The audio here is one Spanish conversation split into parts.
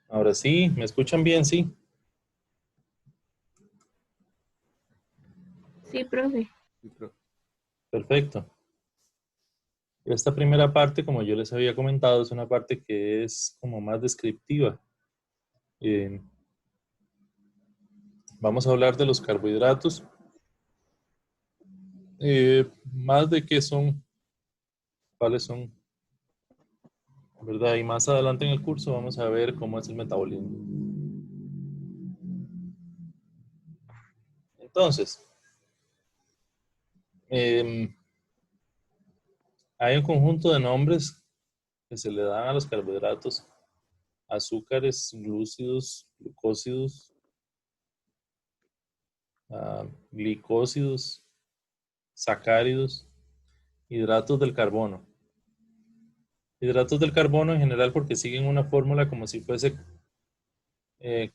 Ahora sí, ¿me escuchan bien? Sí. Sí, profe. Perfecto. Esta primera parte, como yo les había comentado, es una parte que es como más descriptiva. Eh, Vamos a hablar de los carbohidratos, más de qué son, cuáles son, ¿verdad? Y más adelante en el curso vamos a ver cómo es el metabolismo. Entonces, eh, hay un conjunto de nombres que se le dan a los carbohidratos: azúcares, glúcidos, glucósidos, glicósidos, sacáridos, hidratos del carbono. Hidratos del carbono en general porque siguen una fórmula como si fuese eh,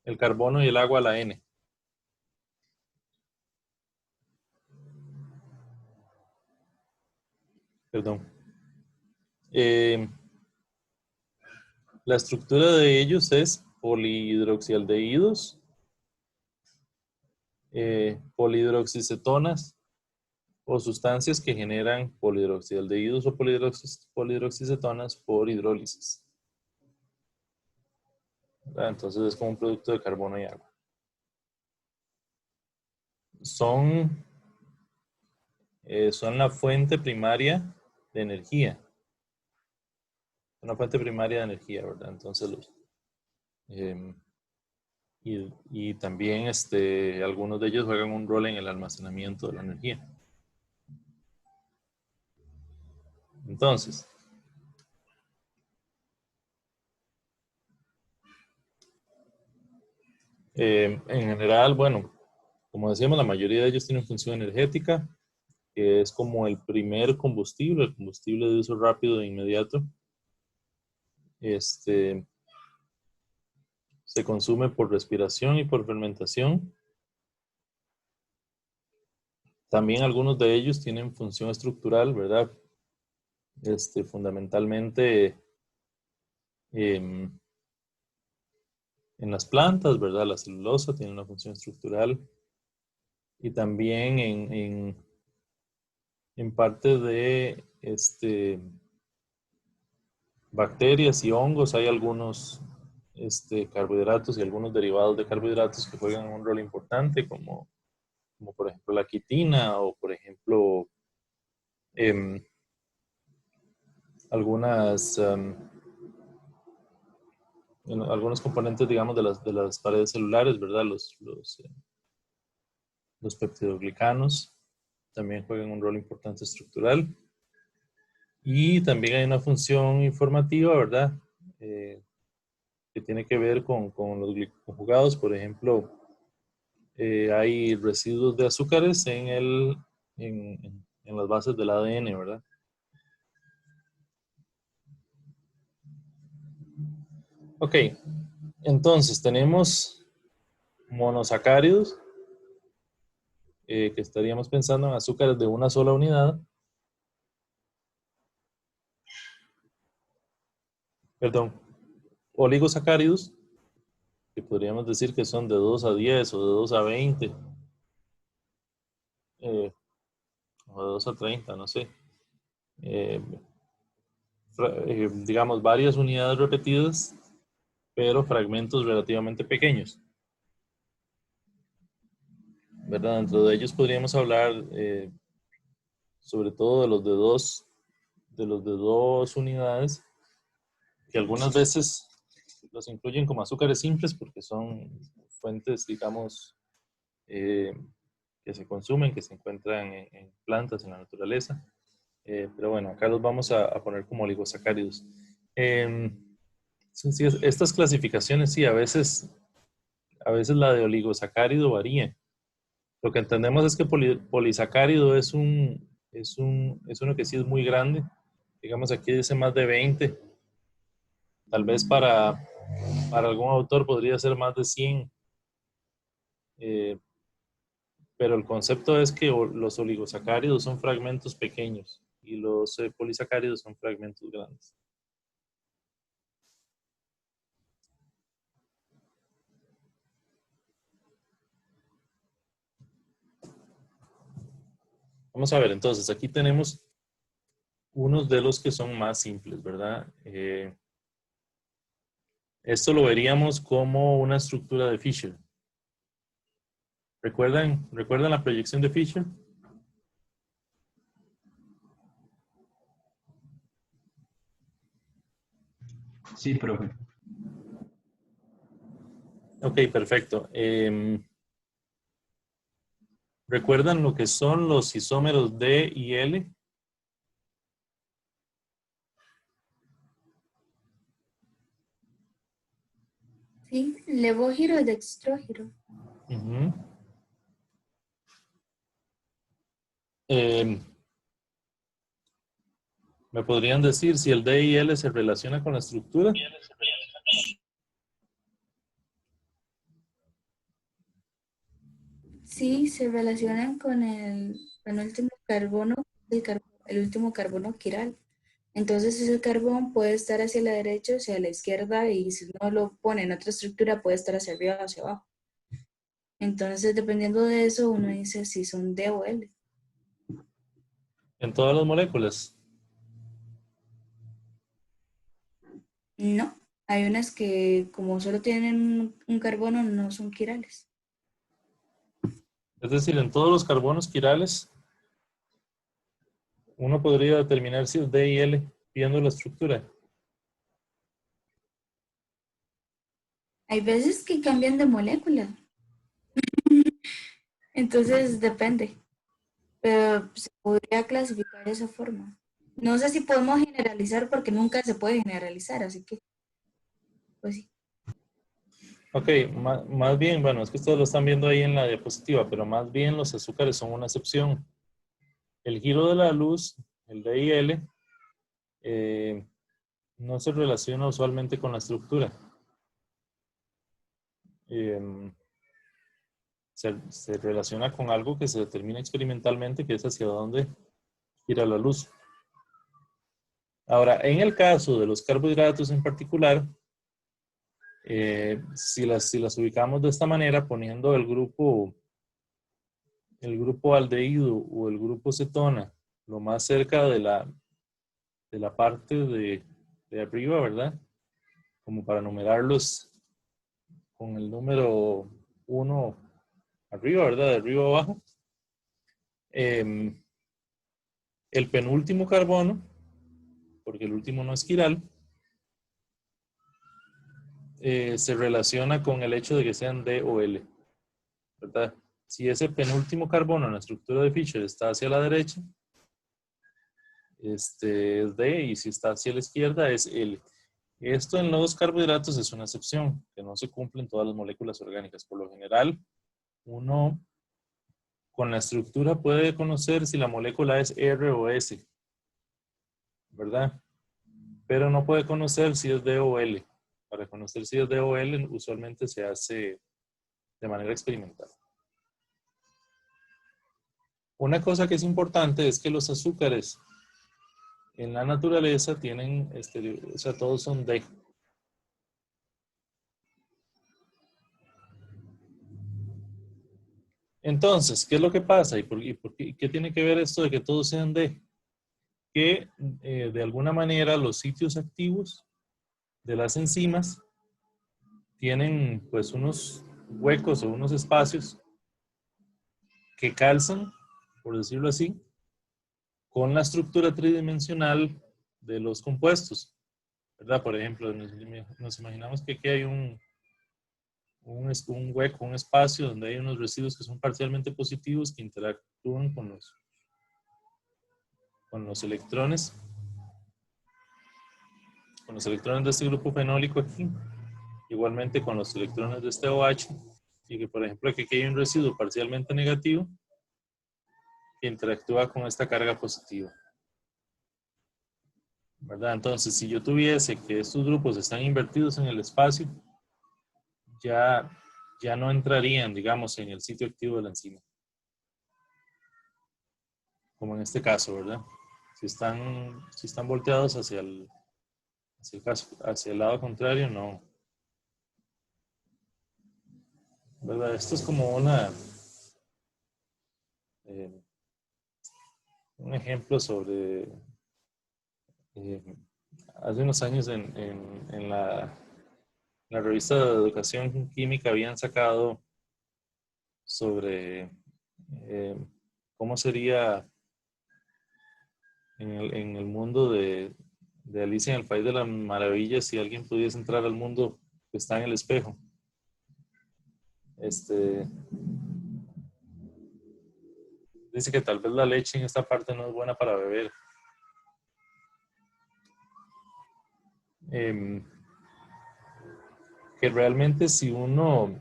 el carbono y el agua a la N. Perdón. Eh, la estructura de ellos es polihidroxialdehídos, polihidroxicetonas o sustancias que generan polihidroxialdehídos o polihidroxicetonas por hidrólisis, ¿verdad? Entonces es como un producto de carbono y agua. Son, son la fuente primaria de energía. Una fuente primaria de energía, ¿verdad? Entonces, eh, y también algunos de ellos juegan un rol en el almacenamiento de la energía. Entonces, en general, bueno, como decíamos, la mayoría de ellos tienen función energética, que es como el primer combustible, el combustible de uso rápido e inmediato. Este, Se consume por respiración y por fermentación. También algunos de ellos tienen función estructural, ¿verdad? Fundamentalmente em, en las plantas, ¿verdad? La celulosa tiene una función estructural y también en parte de bacterias y hongos hay algunos carbohidratos y algunos derivados de carbohidratos que juegan un rol importante, como por ejemplo la quitina o por ejemplo em, algunas, algunos componentes, digamos, de las paredes celulares, ¿verdad? Los peptidoglicanos también juegan un rol importante estructural. Y también hay una función informativa, ¿verdad? Eh, que tiene que ver con los glicoconjugados. Por ejemplo, hay residuos de azúcares en las bases del ADN, ¿verdad? Ok, entonces tenemos monosacáridos, que estaríamos pensando en azúcares de una sola unidad. Perdón, oligosacáridos, que podríamos decir que son de 2 a 10 o de 2 a 20, eh, o de 2 a 30, no sé. Eh, digamos, varias unidades repetidas, pero fragmentos relativamente pequeños, ¿verdad? Dentro de ellos podríamos hablar sobre todo de los de dos unidades, que algunas veces los incluyen como azúcares simples porque son fuentes, digamos, eh, que se consumen, que se encuentran en plantas, en la naturaleza. Pero bueno, acá los vamos a poner como oligosacáridos. Eh, sí, sí, estas clasificaciones, sí, a veces la de oligosacárido varía. Lo que entendemos es que polisacárido es uno que sí es muy grande. Digamos, aquí dice más de 20. Tal vez para algún autor podría ser más de 100. eh, pero el concepto es que los oligosacáridos son fragmentos pequeños y los polisacáridos son fragmentos grandes. Vamos a ver, entonces, aquí tenemos unos de los que son más simples, ¿verdad? Esto lo veríamos como una estructura de Fisher. ¿Recuerdan la proyección de Fisher? Sí, profe. Ok, perfecto. ¿Recuerdan lo que son los isómeros D y L? Sí, levógiro y dextrógiro. Ujú. Em, ¿Me podrían decir si el D y L se relaciona con la estructura? Sí, se relacionan con el penúltimo carbono, el último carbono quiral. Entonces ese carbón puede estar hacia la derecha o hacia la izquierda y si uno lo pone en otra estructura puede estar hacia arriba o hacia abajo. Entonces dependiendo de eso uno dice si son D o L. En todas las moléculas. No, hay unas que como solo tienen un carbono no son quirales. Es decir, en todos los carbonos quirales, uno podría determinar si es D y L viendo la estructura. Hay veces que cambian de molécula, entonces depende, pero se podría clasificar de esa forma. No sé si podemos generalizar porque nunca se puede generalizar, así que, pues sí. Ok, más bien, bueno, es que ustedes lo están viendo ahí en la diapositiva, pero más bien los azúcares son una excepción. El giro de la luz, el D y L, no se relaciona usualmente con la estructura. Se relaciona con algo que se determina experimentalmente, que es hacia dónde gira la luz. Ahora, en el caso de los carbohidratos en particular, si las ubicamos de esta manera, poniendo el grupo aldehído o el grupo cetona lo más cerca de la parte de arriba, ¿verdad? Como para numerarlos con el número 1 arriba, ¿verdad? De arriba a abajo. El penúltimo carbono, porque el último no es quiral, se relaciona con el hecho de que sean D o L, ¿verdad? Si ese penúltimo carbono en la estructura de Fischer está hacia la derecha, es D, y si está hacia la izquierda es L. Esto en los carbohidratos es una excepción, que no se cumple en todas las moléculas orgánicas. Por lo general, uno con la estructura puede conocer si la molécula es R o S, ¿verdad? Pero no puede conocer si es D o L. Para conocer si es D o L, usualmente se hace de manera experimental. Una cosa que es importante es que los azúcares en la naturaleza tienen, o sea, todos son D. Entonces, ¿qué es lo que pasa? ¿Y qué tiene que ver esto de que todos sean D? Que de alguna manera los sitios activos de las enzimas tienen pues unos huecos o unos espacios que calzan, por decirlo así, con la estructura tridimensional de los compuestos, ¿verdad? Por ejemplo, nos imaginamos que aquí hay un hueco, un espacio donde hay unos residuos que son parcialmente positivos que interactúan con los electrones de este grupo fenólico aquí, igualmente con los electrones de este OH, y que por ejemplo aquí hay un residuo parcialmente negativo que interactúa con esta carga positiva, ¿verdad? Entonces, si yo tuviese que estos grupos están invertidos en el espacio, ya, ya no entrarían, digamos, en el sitio activo de la enzima, como en este caso, ¿verdad? Si están volteados hacia el lado contrario, no, ¿verdad? Esto es como una, eh, un ejemplo sobre, hace unos años en la revista de Educación Química habían sacado sobre cómo sería en el mundo de Alicia en el País de las Maravillas si alguien pudiese entrar al mundo que está en el espejo. Dice que tal vez la leche en esta parte no es buena para beber. Que realmente si uno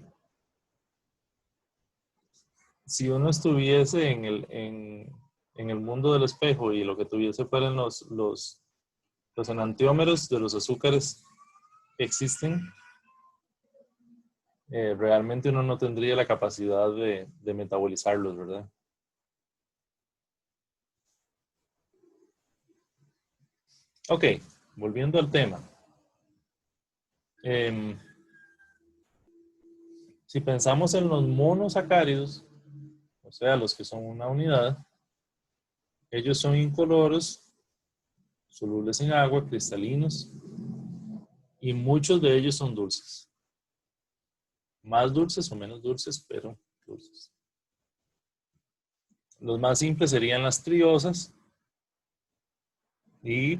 estuviese en el mundo del espejo y lo que tuviese fueran los enantiómeros de los azúcares que existen, realmente uno no tendría la capacidad de metabolizarlos, ¿verdad? Ok, volviendo al tema. Si pensamos en los monosacáridos, o sea, los que son una unidad, ellos son incoloros, solubles en agua, cristalinos, y muchos de ellos son dulces. Más dulces o menos dulces, pero dulces. Los más simples serían las triosas y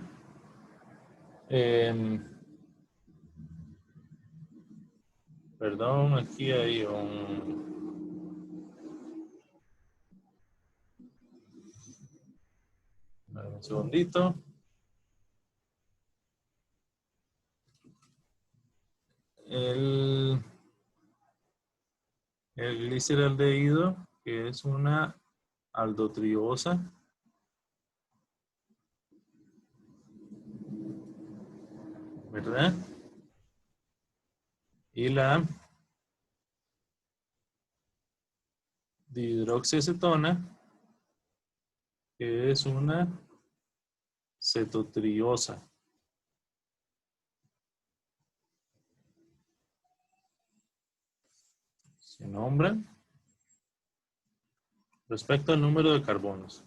perdón, aquí hay un segundito. El gliceraldehído, que es una aldotriosa. ¿Verdad? Y la dihidroxiacetona, que es una cetotriosa. Se nombran respecto al número de carbonos.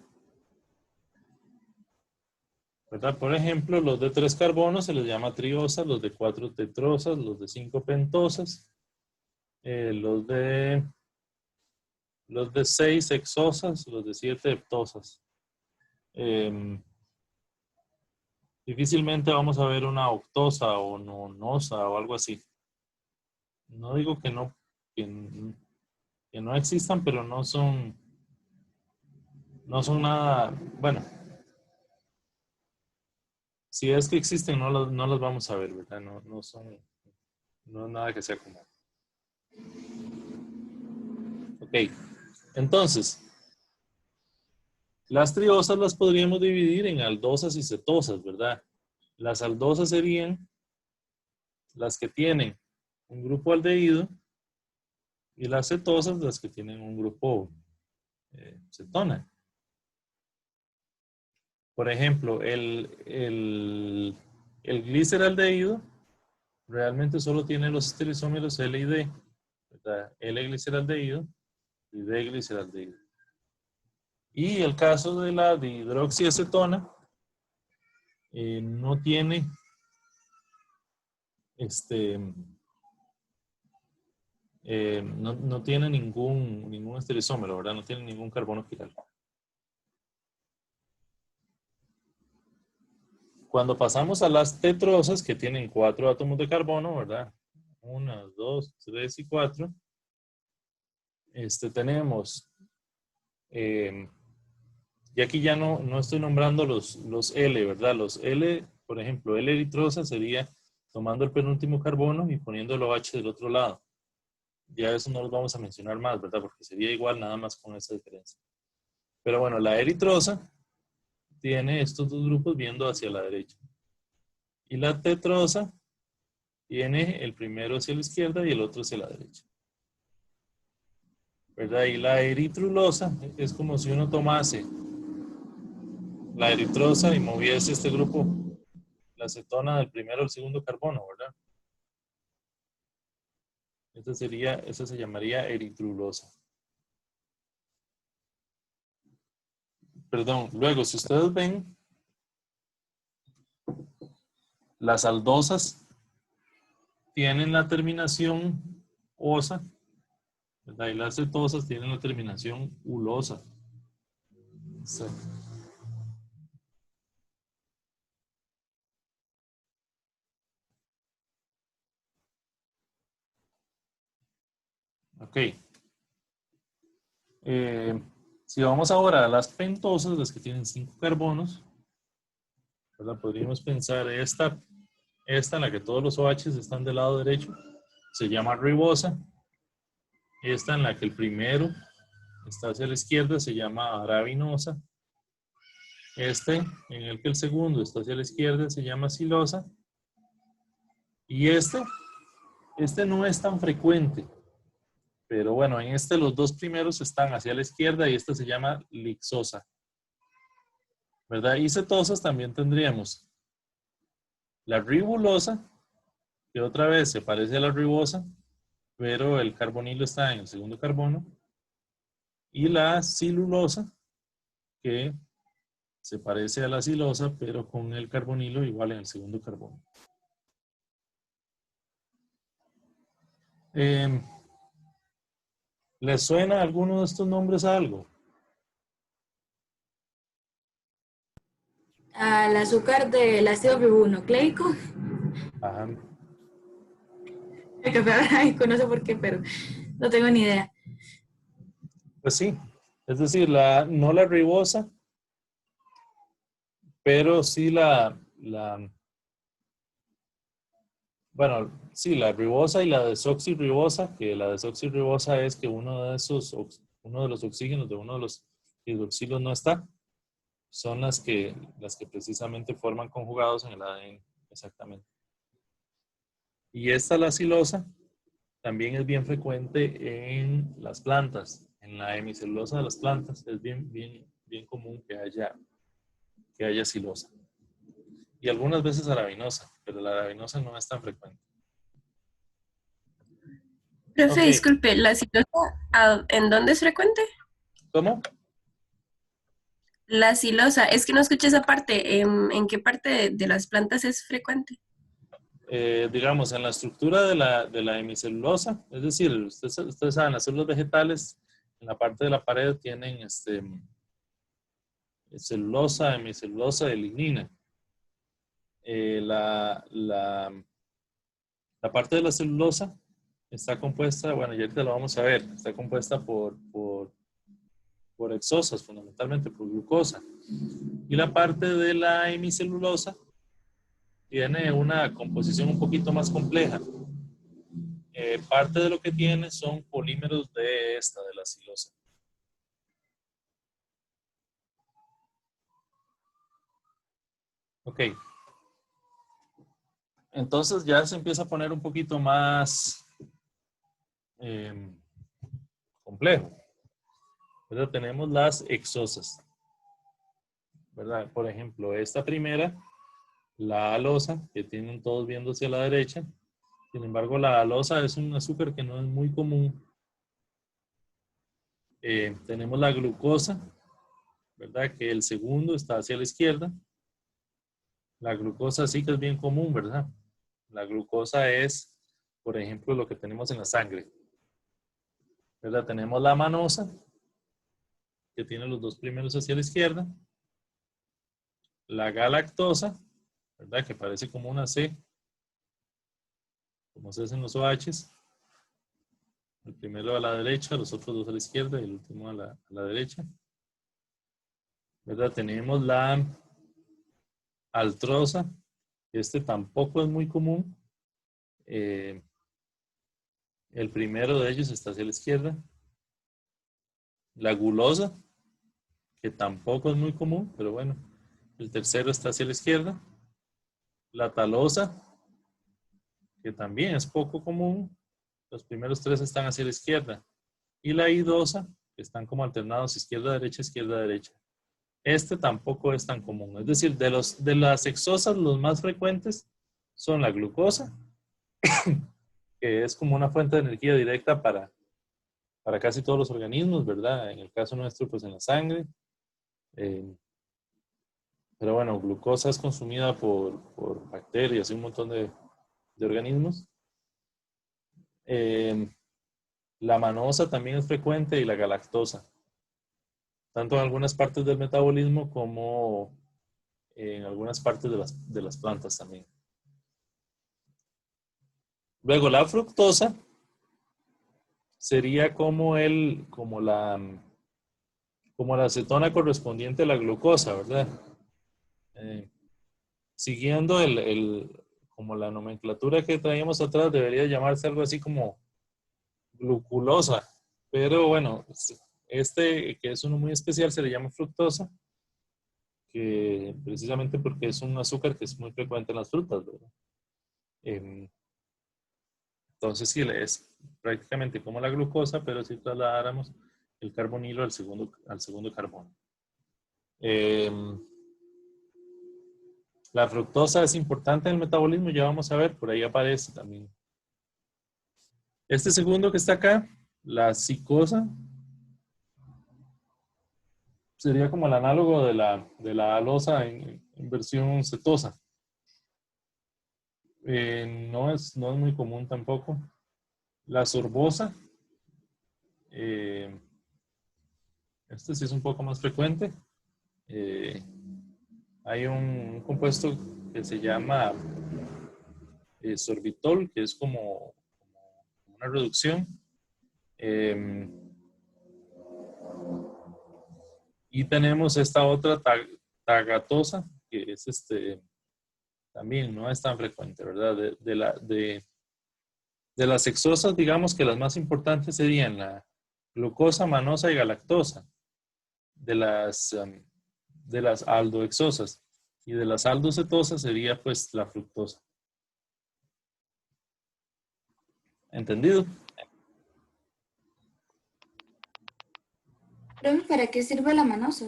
¿Verdad? Por ejemplo, los de 3 carbonos se les llama triosas, los de 4 tetrosas, los de 5 pentosas, los de 6 hexosas, los de 7 heptosas. Difícilmente vamos a ver una octosa o nonosa o algo así. No digo que no existan, pero no son nada, bueno, si es que existen, no los vamos a ver, ¿verdad? No es nada que sea común. Ok, entonces, las triosas las podríamos dividir en aldosas y cetosas, ¿verdad? Las aldosas serían las que tienen un grupo aldehído y las cetosas las que tienen un grupo cetona. Por ejemplo, el gliceraldehído realmente solo tiene los estereoisómeros L y D, ¿verdad? L-gliceraldehído y D-gliceraldehído. Y el caso de la dihidroxiacetona no tiene no tiene ningún estereoisómero, ¿verdad? No tiene ningún carbono quiral. Cuando pasamos a las tetrosas, que tienen 4 átomos de carbono, ¿verdad? 1, 2, 3 y 4. Tenemos, y aquí ya no estoy nombrando los L, ¿verdad? Los L, por ejemplo, L-eritrosa sería tomando el penúltimo carbono y poniéndolo H del otro lado. Ya eso no los vamos a mencionar más, ¿verdad? Porque sería igual nada más con esa diferencia. Pero bueno, la eritrosa tiene estos dos grupos viendo hacia la derecha. Y la tetrosa tiene el primero hacia la izquierda y el otro hacia la derecha. ¿Verdad? Y la eritrulosa es como si uno tomase la eritrosa y moviese este grupo, la cetona del primero al segundo carbono, ¿verdad? Esa se llamaría eritrulosa. Perdón, luego, si ustedes ven, las aldosas tienen la terminación osa, ¿verdad? Y las cetosas tienen la terminación ulosa. Sí. Ok. Si vamos ahora a las pentosas, las que tienen 5 carbonos, ¿verdad? Podríamos pensar esta en la que todos los OHs están del lado derecho, se llama ribosa. Esta en la que el primero está hacia la izquierda se llama arabinosa. Este en el que el segundo está hacia la izquierda se llama silosa. Y este no es tan frecuente. Pero bueno, en este los dos primeros están hacia la izquierda y esta se llama lixosa. ¿Verdad? Y cetosas también tendríamos la ribulosa, que otra vez se parece a la ribosa, pero el carbonilo está en el segundo carbono. Y la silulosa, que se parece a la silosa, pero con el carbonilo igual en el segundo carbono. ¿Les suena alguno de estos nombres a algo? Al azúcar del ácido ribonucleico. Ajá. El café arábico, no sé por qué, pero no tengo ni idea. Pues sí, es decir, no la ribosa, pero sí bueno, sí, la ribosa y la desoxirribosa, que la desoxirribosa es que uno de los oxígenos de uno de los hidroxilos no está, son las que precisamente forman conjugados en el ADN, exactamente. Y esta, la silosa, también es bien frecuente en las plantas, en la hemicelulosa de las plantas, es bien común que haya silosa. Y algunas veces arabinosa, pero la arabinosa no es tan frecuente. Profe, Ok. disculpe, ¿la silosa en dónde es frecuente? ¿Cómo? La silosa, es que no escuché esa parte. ¿En qué parte de las plantas es frecuente? Digamos, en la estructura de la hemicelulosa, es decir, ustedes saben, las células vegetales, en la parte de la pared tienen celulosa, hemicelulosa y lignina. La parte de la celulosa está compuesta, bueno, ya ahorita lo vamos a ver, está compuesta por hexosas, fundamentalmente por glucosa. Y la parte de la hemicelulosa tiene una composición un poquito más compleja. Parte de lo que tiene son polímeros de la silosa. Ok. Entonces ya se empieza a poner un poquito más complejo. ¿Verdad? Tenemos las hexosas. ¿Verdad? Por ejemplo, esta primera, la alosa, que tienen todos viendo hacia la derecha. Sin embargo, la alosa es un azúcar que no es muy común. Tenemos la glucosa, ¿verdad? Que el segundo está hacia la izquierda. La glucosa sí que es bien común, ¿verdad? La glucosa es, por ejemplo, lo que tenemos en la sangre. ¿Verdad? Tenemos la manosa, que tiene los dos primeros hacia la izquierda. La galactosa, ¿verdad? Que parece como una C, como se hacen los OHs. El primero a la derecha, los otros dos a la izquierda y el último a la derecha. ¿Verdad? Tenemos la altrosa. Este tampoco es muy común. El primero de ellos está hacia la izquierda. La gulosa, que tampoco es muy común, pero bueno. El tercero está hacia la izquierda. La talosa, que también es poco común. Los primeros tres están hacia la izquierda. Y la idosa, que están como alternados izquierda-derecha, izquierda-derecha. Este tampoco es tan común. Es decir, de las hexosas, los más frecuentes son la glucosa, que es como una fuente de energía directa para casi todos los organismos, ¿verdad? En el caso nuestro, pues en la sangre. Eh, pero bueno, glucosa es consumida por bacterias y un montón de organismos. La manosa también es frecuente y la galactosa, tanto en algunas partes del metabolismo como en algunas partes de las plantas también. Luego la fructosa sería como la acetona correspondiente a la glucosa, ¿verdad? Siguiendo como la nomenclatura que traíamos atrás, debería llamarse algo así como gluculosa. Pero bueno, este que es uno muy especial se le llama fructosa, que precisamente porque es un azúcar que es muy frecuente en las frutas, ¿verdad? Entonces sí, es prácticamente como la glucosa, pero si trasladáramos el carbonilo al segundo carbono. La fructosa es importante en el metabolismo, ya vamos a ver, por ahí aparece también. Este segundo que está acá, la cicosa, sería como el análogo de la alosa en versión cetosa. No es muy común tampoco. La sorbosa, este sí es un poco más frecuente. Hay un compuesto que se llama sorbitol, que es como una reducción. Y tenemos esta otra tagatosa, que es también no es tan frecuente, ¿verdad? De las hexosas, digamos que las más importantes serían la glucosa, manosa y galactosa. De las aldohexosas. Y de las aldocetosas sería pues la fructosa. ¿Entendido? Profe, ¿para qué sirve la manosa?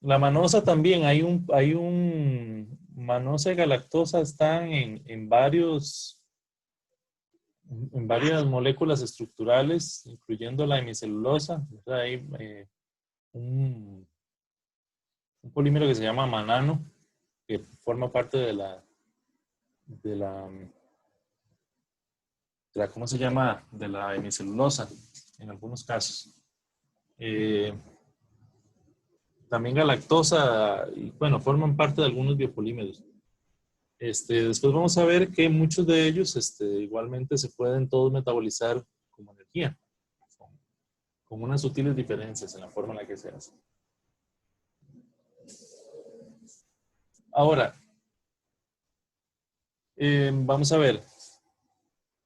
La manosa también, hay un manosa y galactosa están en varias moléculas estructurales, incluyendo la hemicelulosa. Hay un polímero que se llama manano, que forma parte de la, ¿cómo se llama? De la hemicelulosa, en algunos casos. También galactosa, y bueno, forman parte de algunos biopolímeros. Después vamos a ver que muchos de ellos igualmente se pueden todos metabolizar como energía, con unas sutiles diferencias en la forma en la que se hace. Ahora, vamos a ver.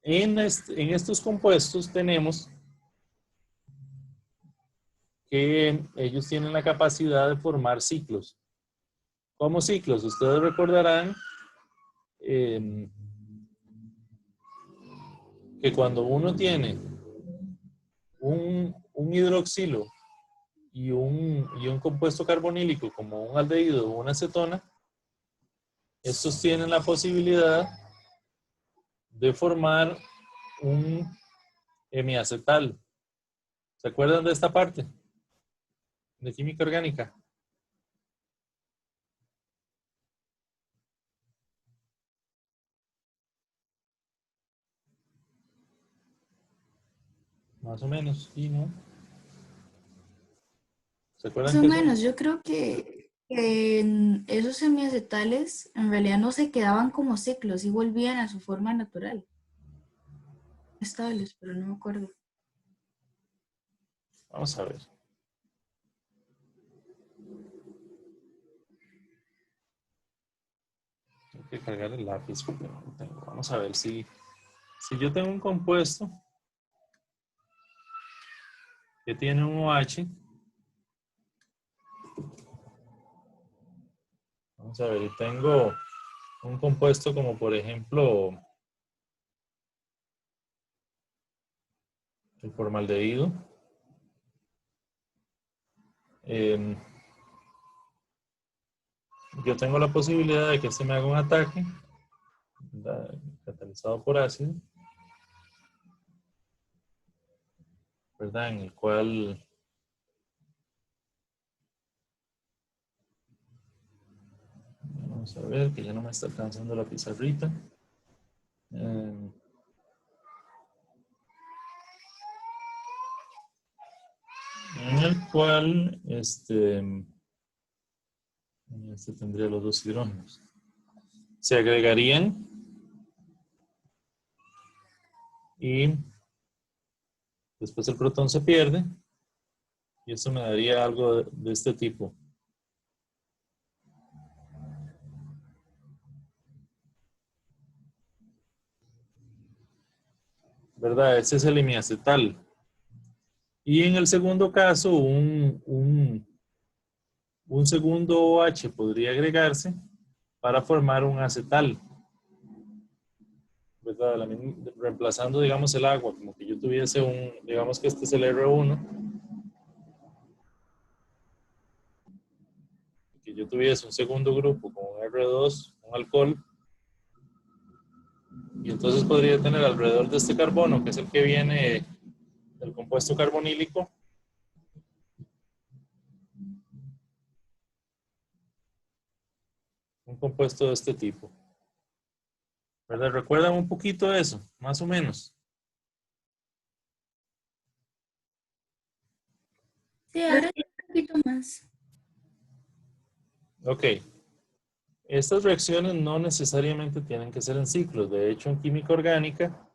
En estos compuestos tenemos que ellos tienen la capacidad de formar ciclos. ¿Cómo ciclos? Ustedes recordarán que cuando uno tiene un hidroxilo y un compuesto carbonílico como un aldehído o una acetona, estos tienen la posibilidad de formar un hemiacetal. ¿Se acuerdan de esta parte? De química orgánica. Más o menos, ¿sí, no? ¿Se Más acuerdan o que eso? menos, yo creo que en esos semiacetales en realidad no se quedaban como ciclos y volvían a su forma natural. Estables, pero no me acuerdo. Vamos a ver. Tengo que cargar el lápiz porque no lo tengo. Vamos a ver si yo tengo un compuesto que tiene un OH. Vamos a ver, y tengo un compuesto como por ejemplo el formaldehído. Yo tengo la posibilidad de que se me haga un ataque catalizado por ácido, ¿verdad? En el cual Vamos a ver que ya no me está alcanzando la pizarrita. En el cual este tendría los dos hidrógenos. Se agregarían y después el protón se pierde y esto me daría algo de este tipo. ¿Verdad? Ese es el imiacetal. Y en el segundo caso, un segundo OH podría agregarse para formar un acetal. ¿Verdad? Reemplazando, digamos, el agua, como que yo tuviese digamos que este es el R1, que yo tuviese un segundo grupo con un R2, un alcohol, y entonces podría tener alrededor de este carbono, que es el que viene del compuesto carbonílico, un compuesto de este tipo. ¿Verdad? ¿Recuerdan un poquito eso? Más o menos. Sí, ahora sí un poquito más. Ok. Estas reacciones no necesariamente tienen que ser en ciclos. De hecho, en química orgánica,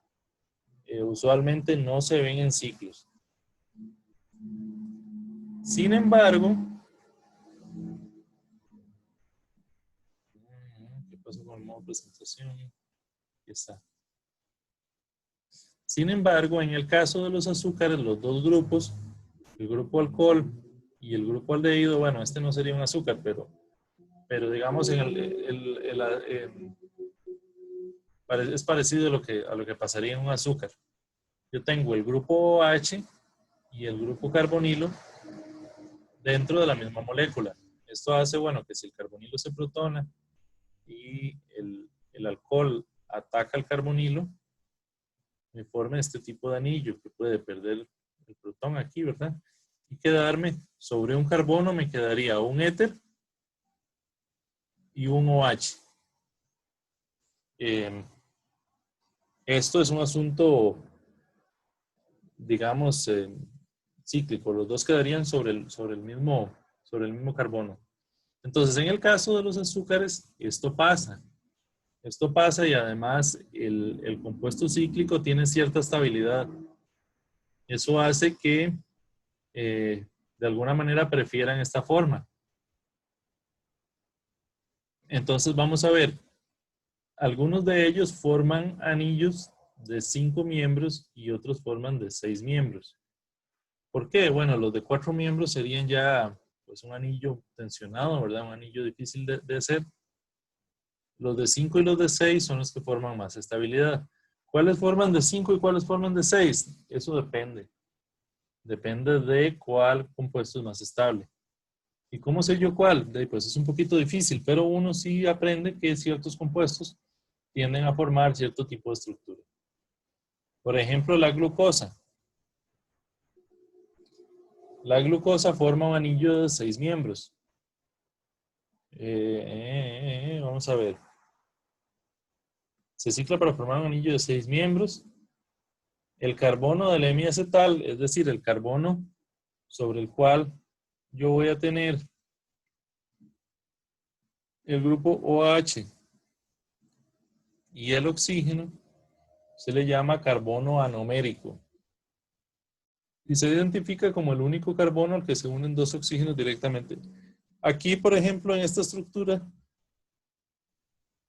usualmente no se ven en ciclos. Sin embargo, ¿qué pasó con el modo presentación? Aquí está. Sin embargo, en el caso de los azúcares, los dos grupos, el grupo alcohol y el grupo aldehído, bueno, este no sería un azúcar, pero digamos es parecido a lo que pasaría en un azúcar. Yo tengo el grupo OH y el grupo carbonilo dentro de la misma molécula. Esto hace, bueno, que si el carbonilo se protona y el alcohol ataca al carbonilo, me forme este tipo de anillo que puede perder el protón aquí, ¿verdad? Y quedarme sobre un carbono, me quedaría un éter y un OH. Esto es un asunto, digamos, cíclico. Los dos quedarían sobre el mismo carbono. Entonces, en el caso de los azúcares, esto pasa. Esto pasa y además el compuesto cíclico tiene cierta estabilidad. Eso hace que de alguna manera prefieran esta forma. Entonces vamos a ver, algunos de ellos forman anillos de 5 miembros y otros forman de 6 miembros. ¿Por qué? Bueno, los de 4 miembros serían ya pues un anillo tensionado, ¿verdad? Un anillo difícil de hacer. Los de 5 y los de 6 son los que forman más estabilidad. ¿Cuáles forman de 5 y cuáles forman de 6? Eso depende. Depende de cuál compuesto es más estable. ¿Y cómo sé yo cuál? Pues es un poquito difícil, pero uno sí aprende que ciertos compuestos tienden a formar cierto tipo de estructura. Por ejemplo, la glucosa. La glucosa forma un anillo de 6 miembros. Vamos a ver. Se cicla para formar un anillo de 6 miembros. El carbono del hemiacetal, es decir, el carbono sobre el cual yo voy a tener el grupo OH y el oxígeno, se le llama carbono anomérico. Y se identifica como el único carbono al que se unen dos oxígenos directamente. Aquí, por ejemplo, en esta estructura,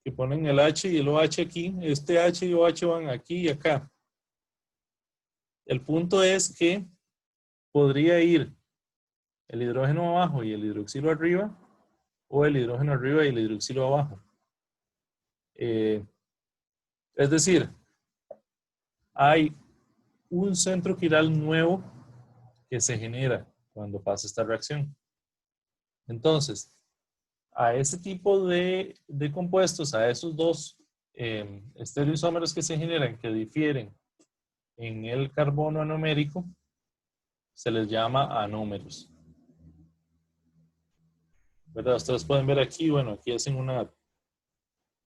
que ponen el H y el OH aquí, este H y OH van aquí y acá. El punto es que podría ir el hidrógeno abajo y el hidroxilo arriba, o el hidrógeno arriba y el hidroxilo abajo. Es decir, hay un centro quiral nuevo que se genera cuando pasa esta reacción. Entonces, a ese tipo de compuestos, a esos dos estereoisómeros que se generan, que difieren en el carbono anomérico, se les llama anómeros. ¿Verdad? Ustedes pueden ver aquí, bueno, aquí hacen una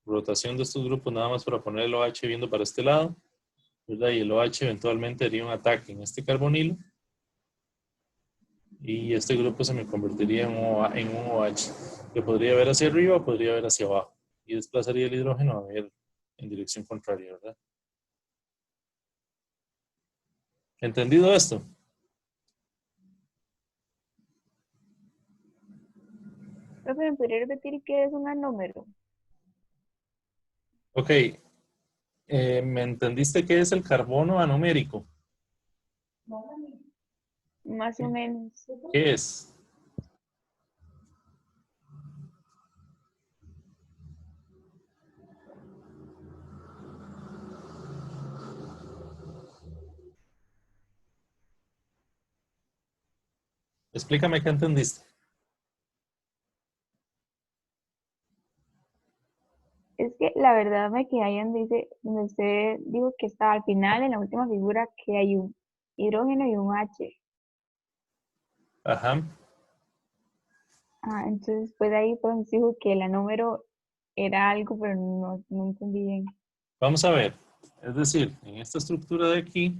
rotación de estos grupos nada más para poner el OH viendo para este lado, ¿verdad? Y el OH eventualmente haría un ataque en este carbonilo. Y este grupo se me convertiría en un OH, que podría ver hacia arriba o podría ver hacia abajo. Y desplazaría el hidrógeno a ver en dirección contraria, ¿verdad? ¿Entendido esto? Profe, ¿me podría repetir qué es un anómero? Ok. ¿Me entendiste qué es el carbono anomérico? Más o menos. ¿Qué es? Explícame qué entendiste. Es que la verdad me quedé ahí donde usted dijo que estaba al final, en la última figura, que hay un hidrógeno y un H. Ajá. Entonces pues ahí fue donde dijo que el anómero era algo, pero no entendí bien. Vamos a ver. Es decir, en esta estructura de aquí,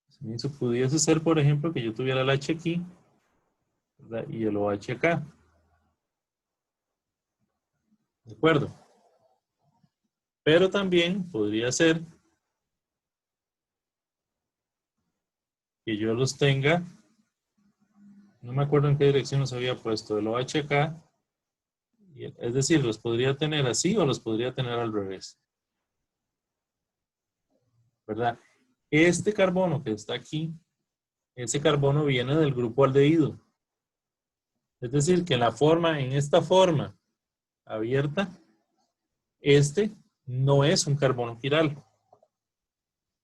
si eso pudiese ser, por ejemplo, que yo tuviera el H aquí, ¿verdad? Y el OH acá. ¿De acuerdo? Pero también podría ser que yo los tenga, no me acuerdo en qué dirección los había puesto, el OH acá, es decir, los podría tener así o los podría tener al revés. ¿Verdad? Este carbono que está aquí, ese carbono viene del grupo aldehído. Es decir, que en esta forma abierta, este no es un carbono quiral.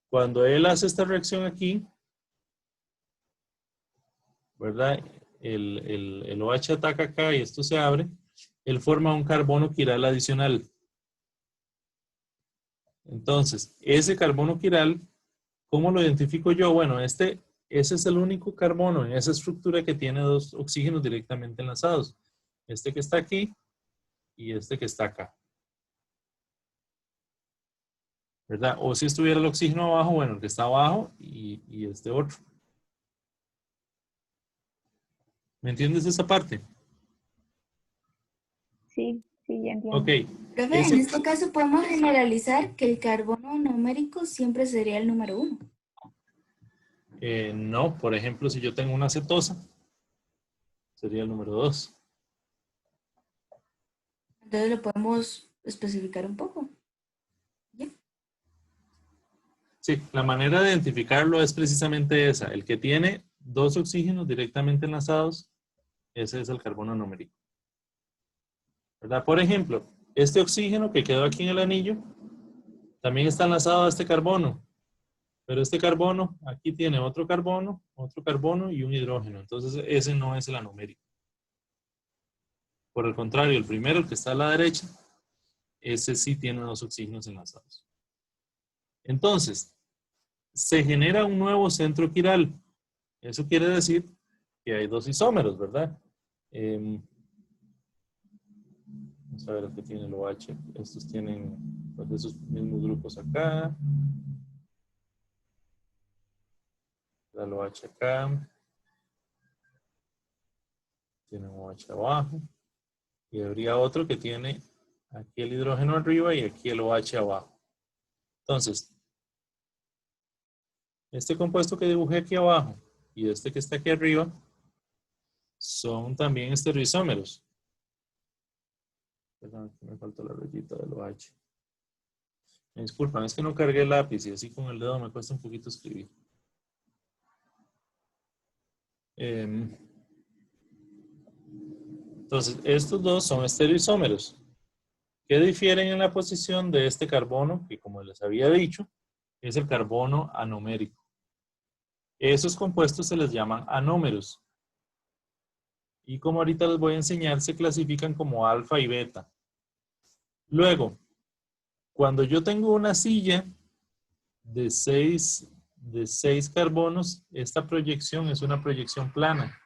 Cuando él hace esta reacción aquí, ¿verdad? El OH ataca acá y esto se abre, él forma un carbono quiral adicional. Entonces, ese carbono quiral, ¿cómo lo identifico yo? Bueno, ese es el único carbono en esa estructura que tiene dos oxígenos directamente enlazados. Este que está aquí y este que está acá. ¿Verdad? O si estuviera el oxígeno abajo, bueno, el que está abajo y este otro. ¿Me entiendes esa parte? Sí, ya entiendo. Ok. Profe, en este caso podemos generalizar que el carbono numérico siempre sería el número 1. No, por ejemplo, si yo tengo una cetosa, sería el número 2. Entonces lo podemos especificar un poco. ¿Ya? Sí, la manera de identificarlo es precisamente esa. El que tiene dos oxígenos directamente enlazados, ese es el carbono numérico. ¿Verdad? Por ejemplo, este oxígeno que quedó aquí en el anillo, también está enlazado a este carbono. Pero este carbono, aquí tiene otro carbono y un hidrógeno. Entonces, ese no es el anumérico. Por el contrario, el primero, el que está a la derecha, ese sí tiene dos oxígenos enlazados. Entonces, se genera un nuevo centro quiral. Eso quiere decir que hay dos isómeros, ¿verdad? Vamos a ver el que tiene el OH. Estos tienen pues, esos mismos grupos acá. El OH acá. Tiene un OH abajo. Y habría otro que tiene aquí el hidrógeno arriba y aquí el OH abajo. Entonces, este compuesto que dibujé aquí abajo y este que está aquí arriba son también estereoisómeros. Perdón, me faltó la rayita del OH. Me disculpan, es que no cargué el lápiz y así con el dedo me cuesta un poquito escribir. Entonces, estos dos son estereoisómeros que difieren en la posición de este carbono, que como les había dicho, es el carbono anomérico. Esos compuestos se les llaman anómeros. Y como ahorita les voy a enseñar, se clasifican como alfa y beta. Luego, cuando yo tengo una silla de 6 carbonos, esta proyección es una proyección plana.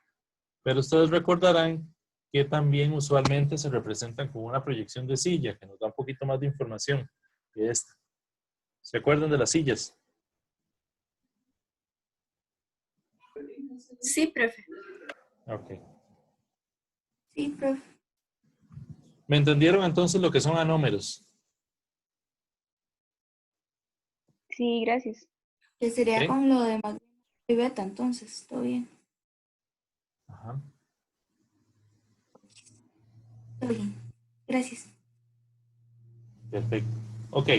Pero ustedes recordarán que también usualmente se representan con una proyección de silla, que nos da un poquito más de información que esta. ¿Se acuerdan de las sillas? Sí, profe. Ok. Sí, profe. ¿Me entendieron entonces lo que son anómeros? Sí, gracias. Que sería ¿Ok? con lo de Magdalena y Beta, entonces, todo bien. Ajá. Todo bien. Gracias. Perfecto. Ok.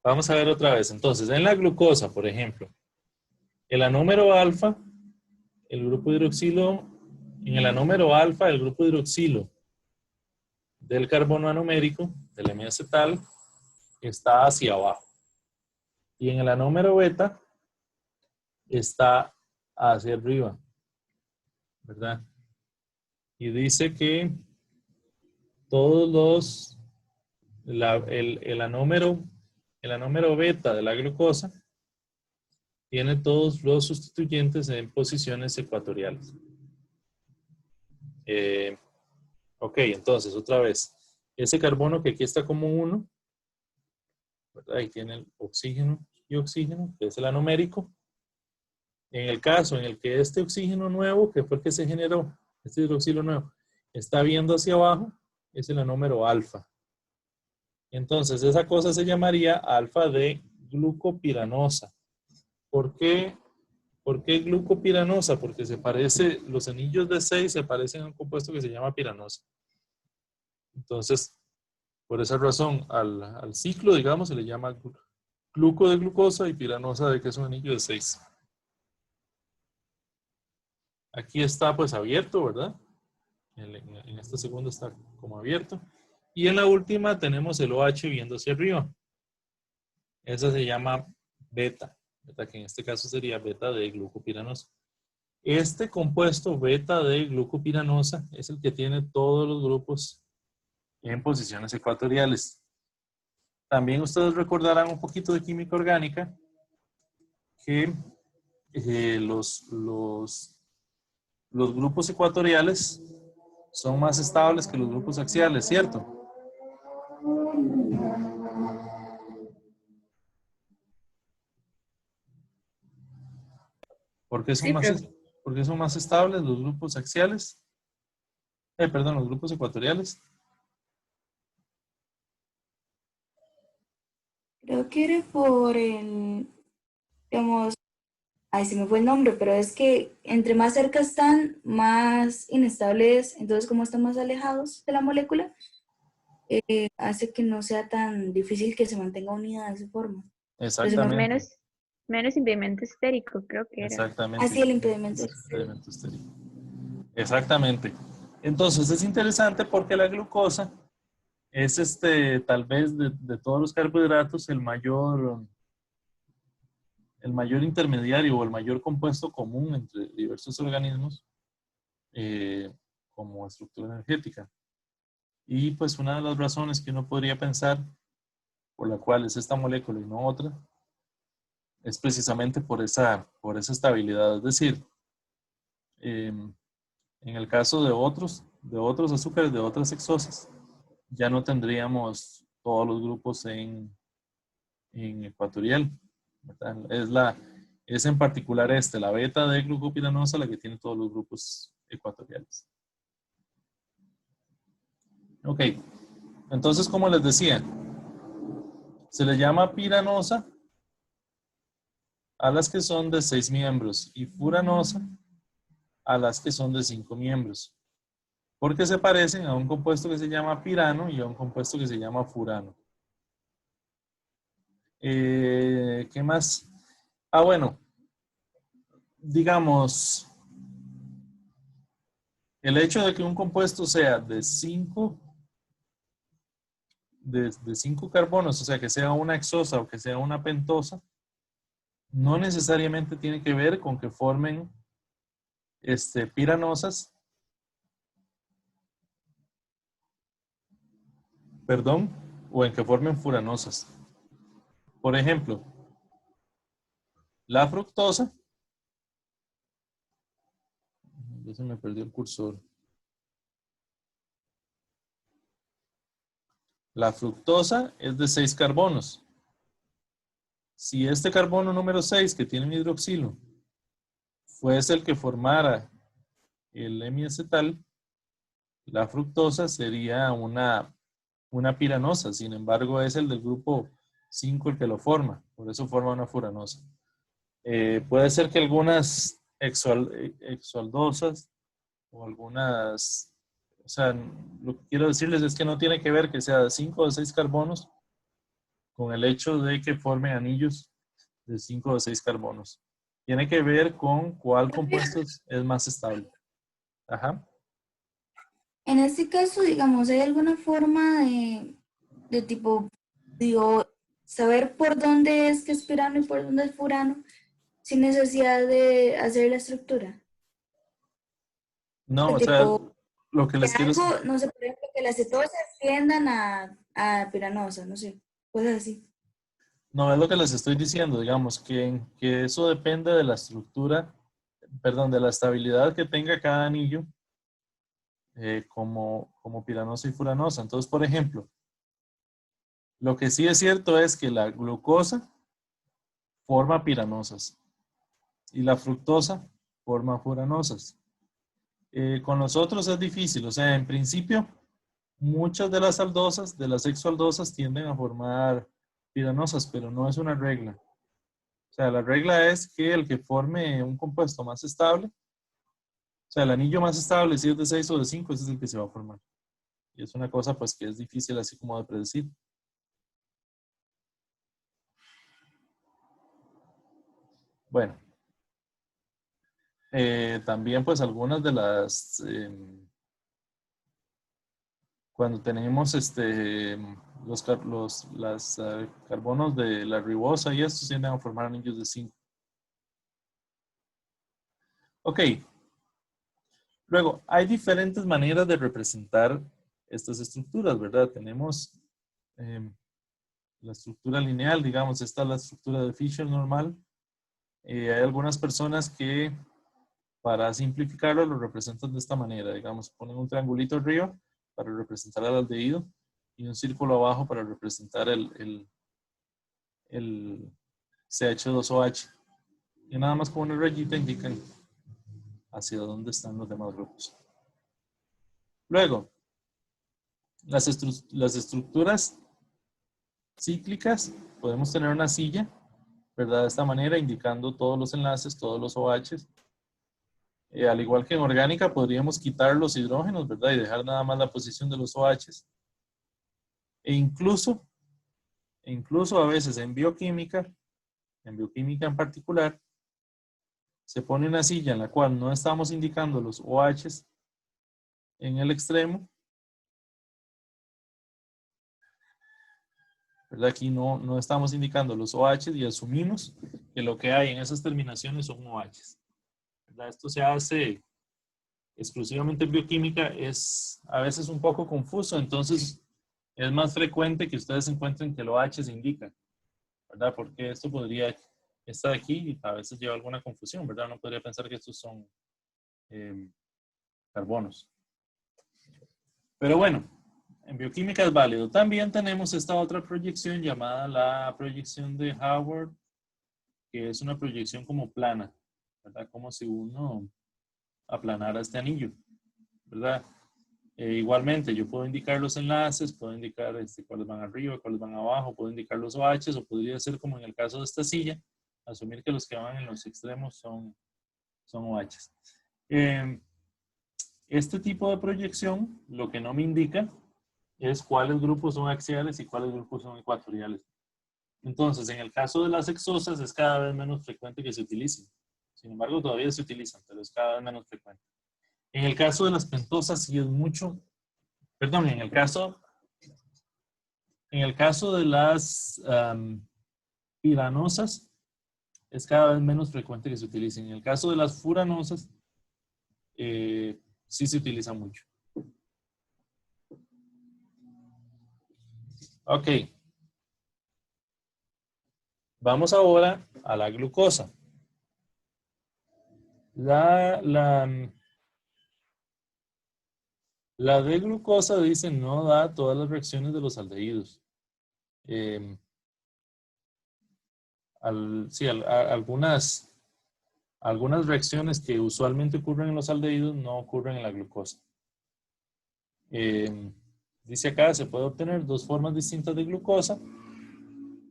Vamos a ver otra vez. Entonces, en la glucosa, por ejemplo, el anómero alfa, el grupo hidroxilo, en el anómero alfa, el grupo hidroxilo del carbono anomérico, del M-acetal, está hacia abajo. Y en el anómero beta, está hacia arriba, ¿verdad? Y dice que todos los, el anómero beta de la glucosa tiene todos los sustituyentes en posiciones ecuatoriales. Ok, entonces otra vez, ese carbono que aquí está como 1, ¿verdad? Ahí tiene el oxígeno y oxígeno, que es el anomérico. En el caso en el que este oxígeno nuevo, que fue el que se generó, este hidroxilo nuevo, está viendo hacia abajo, es el anómero alfa. Entonces, esa cosa se llamaría alfa de glucopiranosa. ¿Por qué? ¿Por qué glucopiranosa? Porque se parece, los anillos de 6 se parecen a un compuesto que se llama piranosa. Entonces, por esa razón, al ciclo, digamos, se le llama gluco de glucosa y piranosa de que es un anillo de 6. Aquí está pues abierto, ¿verdad? En esta segunda está como abierto. Y en la última tenemos el OH viendo hacia arriba. Esa se llama beta, ¿verdad? Que en este caso sería beta de glucopiranosa. Este compuesto beta de glucopiranosa es el que tiene todos los grupos en posiciones ecuatoriales. También ustedes recordarán un poquito de química orgánica que los grupos ecuatoriales son más estables que los grupos axiales, ¿cierto? ¿Por qué Sí, profe. son más estables los grupos axiales? Perdón, los grupos ecuatoriales. Creo que era por el, digamos, ay, se me fue el nombre, pero es que entre más cerca están, más inestable es. Entonces, como están más alejados de la molécula, hace que no sea tan difícil que se mantenga unida de esa forma. Exactamente. Menos impedimento estérico, creo que era. Exactamente. Así el impedimento. Impedimento estéril. Exactamente. Entonces es interesante porque la glucosa es tal vez de todos los carbohidratos el mayor intermediario o el mayor compuesto común entre diversos organismos como estructura energética. Y pues una de las razones que uno podría pensar por la cual es esta molécula y no otra es precisamente por esa estabilidad. Es decir, en el caso de otros azúcares, de otras hexosas, ya no tendríamos todos los grupos en ecuatorial, ¿verdad? Es en particular la beta de glucopiranosa, la que tiene todos los grupos ecuatoriales. Ok, entonces como les decía, se le llama piranosa a las que son de 6 miembros y furanosa a las que son de 5 miembros, porque se parecen a un compuesto que se llama pirano y a un compuesto que se llama furano. ¿Qué más? Bueno, digamos, el hecho de que un compuesto sea de 5 carbonos, o sea, que sea una hexosa o que sea una pentosa, no necesariamente tiene que ver con que formen piranosas, perdón, o en que formen furanosas. Por ejemplo, la fructosa Ya se me perdió el cursor. La fructosa es de 6 carbonos. Si este carbono número 6 que tiene un hidroxilo fuese el que formara el hemiacetal, la fructosa sería una piranosa. Sin embargo, es el del grupo 5 el que lo forma. Por eso forma una furanosa. Puede ser que algunas exoaldosas o algunas, o sea, lo que quiero decirles es que no tiene que ver que sea de 5 o 6 carbonos con el hecho de que formen anillos de 5 o 6 carbonos. Tiene que ver con cuál compuesto es más estable. Ajá. En este caso, digamos, ¿hay alguna forma de tipo, digo, saber por dónde es que es pirano y por dónde es furano sin necesidad de hacer la estructura? No, De o sea, tipo, lo que que les quiero algo, decir, no sé, por ejemplo, que las cetosas tiendan a piranosa, no sé, cosas así. no es lo que les estoy diciendo, digamos, que eso depende de la estructura, perdón, de la estabilidad que tenga cada anillo como piranosa y furanosa. Entonces, por ejemplo, lo que sí es cierto es que la glucosa forma piranosas y la fructosa forma furanosas. Con los otros es difícil, o sea, en principio, muchas de las aldosas, de las exoaldosas, tienden a formar piranosas, pero no es una regla. O sea, la regla es que el que forme un compuesto más estable, o sea, el anillo más estable, si es de 6 o de 5, ese es el que se va a formar. Y es una cosa, pues, que es difícil así como de predecir. Bueno, también, pues, algunas de las... cuando tenemos los carbonos de la ribosa y estos tienden a formar anillos de 5. Ok. Luego, hay diferentes maneras de representar estas estructuras, ¿verdad? Tenemos la estructura lineal, digamos, esta es la estructura de Fisher normal. Hay algunas personas que, para simplificarlo, lo representan de esta manera, digamos, ponen un triangulito arriba para representar al aldehído y un círculo abajo para representar el CH2OH. Y nada más con una rayita indican hacia dónde están los demás grupos. Luego, las estructuras cíclicas, podemos tener una silla, ¿verdad? De esta manera, indicando todos los enlaces, todos los OHs. Al igual que en orgánica, podríamos quitar los hidrógenos, ¿verdad? Y dejar nada más la posición de los OHs. E incluso a veces en bioquímica en particular, se pone una silla en la cual no estamos indicando los OHs en el extremo, ¿verdad? Aquí no estamos indicando los OHs y asumimos que lo que hay en esas terminaciones son OHs, ¿verdad? Esto se hace exclusivamente en bioquímica, es a veces un poco confuso, entonces es más frecuente que ustedes encuentren que el OH se indica, ¿verdad? Porque esto podría estar aquí y a veces lleva alguna confusión, ¿verdad? Uno podría pensar que estos son carbonos. Pero bueno, en bioquímica es válido. También tenemos esta otra proyección llamada la proyección de Howard, que es una proyección como plana, ¿verdad? Como si uno aplanara este anillo, ¿verdad? Igualmente, yo puedo indicar los enlaces, puedo indicar cuáles van arriba, cuáles van abajo, puedo indicar los OHs, o podría ser como en el caso de esta silla, asumir que los que van en los extremos son OHs. Este tipo de proyección lo que no me indica es cuáles grupos son axiales y cuáles grupos son ecuatoriales. Entonces, en el caso de las hexosas es cada vez menos frecuente que se utilicen. Sin embargo, todavía se utilizan, pero es cada vez menos frecuente. En el caso de las pentosas sí es mucho. Perdón, en el caso de las piranosas es cada vez menos frecuente que se utilicen. En el caso de las furanosas sí se utiliza mucho. Ok. Vamos ahora a la glucosa. La La D-glucosa dice no da todas las reacciones de los aldehídos. Sí, algunas reacciones que usualmente ocurren en los aldehídos no ocurren en la glucosa. Dice acá, se puede obtener dos formas distintas de glucosa,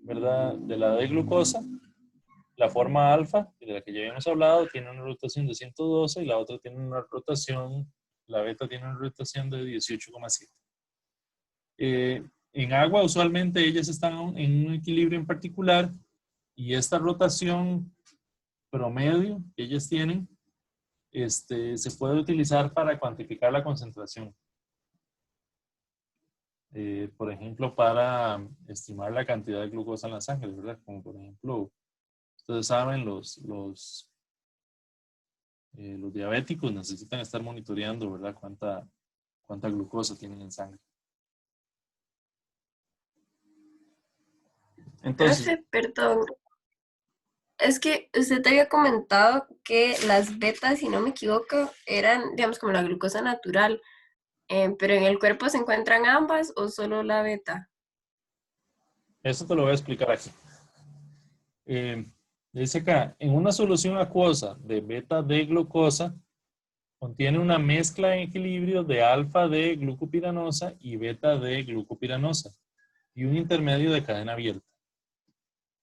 ¿verdad? De la D-glucosa. La forma alfa, de la que ya habíamos hablado, tiene una rotación de 112 y la otra tiene una rotación, la beta tiene una rotación de 18,7. En agua usualmente ellas están en un equilibrio en particular y esta rotación promedio que ellas tienen se puede utilizar para cuantificar la concentración. Por ejemplo, para estimar la cantidad de glucosa en la sangre, ¿verdad? Como por ejemplo, ustedes saben, los diabéticos necesitan estar monitoreando, ¿verdad? Cuánta glucosa tienen en sangre. Entonces, Profe, perdón. Es que usted te había comentado que las betas, si no me equivoco, eran, digamos, como la glucosa natural. Pero en el cuerpo se encuentran ambas o solo la beta. eso te lo voy a explicar aquí. Dice acá, en una solución acuosa de beta D glucosa contiene una mezcla en equilibrio de alfa D glucopiranosa y beta D glucopiranosa y un intermedio de cadena abierta.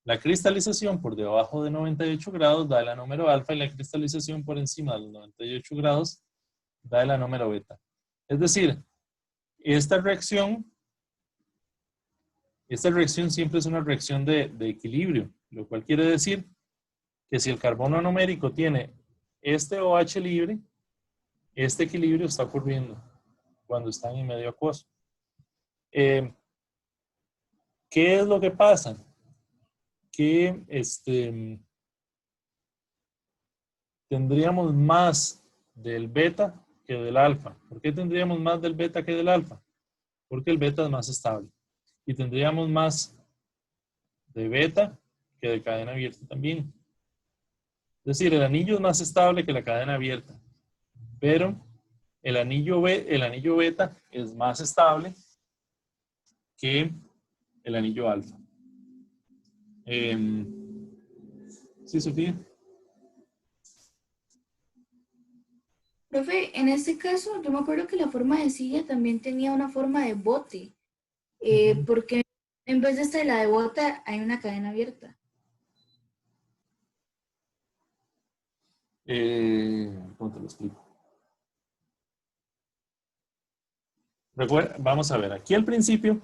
La cristalización por debajo de 98 grados da el anómero alfa y la cristalización por encima de los 98 grados da el anómero beta. Es decir, esta reacción siempre es una reacción de equilibrio, lo cual quiere decir que si el carbono anomérico tiene este OH libre, este equilibrio está ocurriendo cuando están en medio acuoso. ¿Qué es lo que pasa? Que tendríamos más del beta que del alfa. ¿Por qué tendríamos más del beta que del alfa? Porque el beta es más estable. Y tendríamos más de beta que de cadena abierta también. Es decir, el anillo es más estable que la cadena abierta. Pero el anillo beta es más estable que el anillo alfa. ¿Sí, Sofía? Profe, en este caso, yo me acuerdo que la forma de silla también tenía una forma de bote, porque en vez de esta de la de bote hay una cadena abierta. ¿Cómo te lo explico? Vamos a ver, aquí al principio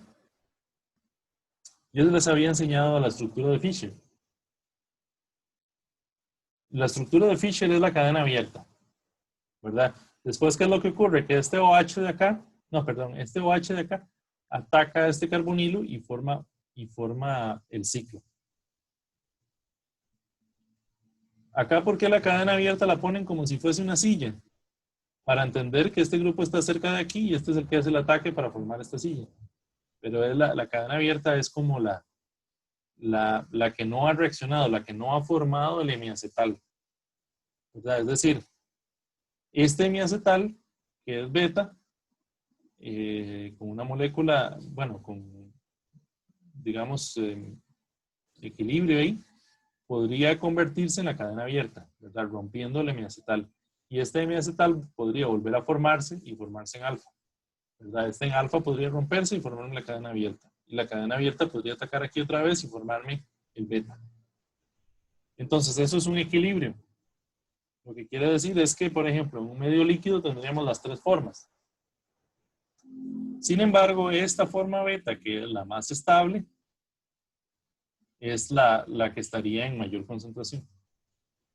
yo les había enseñado la estructura de Fisher. La estructura de Fisher es la cadena abierta, ¿verdad? Después, ¿qué es lo que ocurre? Que este OH de acá, este OH de acá ataca a este carbonilo y forma el ciclo. Acá, ¿por qué la cadena abierta la ponen como si fuese una silla? Para entender que este grupo está cerca de aquí y este es el que hace el ataque para formar esta silla. Pero es la cadena abierta es como la que no ha reaccionado, la que no ha formado el hemiacetal. ¿Verdad? Es decir, este hemiacetal, que es beta, con una molécula, bueno, con, digamos, equilibrio ahí, podría convertirse en la cadena abierta, ¿verdad? Rompiendo el hemiacetal. Y este hemiacetal podría volver a formarse y formarse en alfa, ¿verdad? Este en alfa podría romperse y formarme la cadena abierta. Y la cadena abierta podría atacar aquí otra vez y formarme el beta. Entonces, eso es un equilibrio. Lo que quiere decir es que, por ejemplo, en un medio líquido tendríamos las tres formas. Sin embargo, esta forma beta, que es la más estable, es la que estaría en mayor concentración.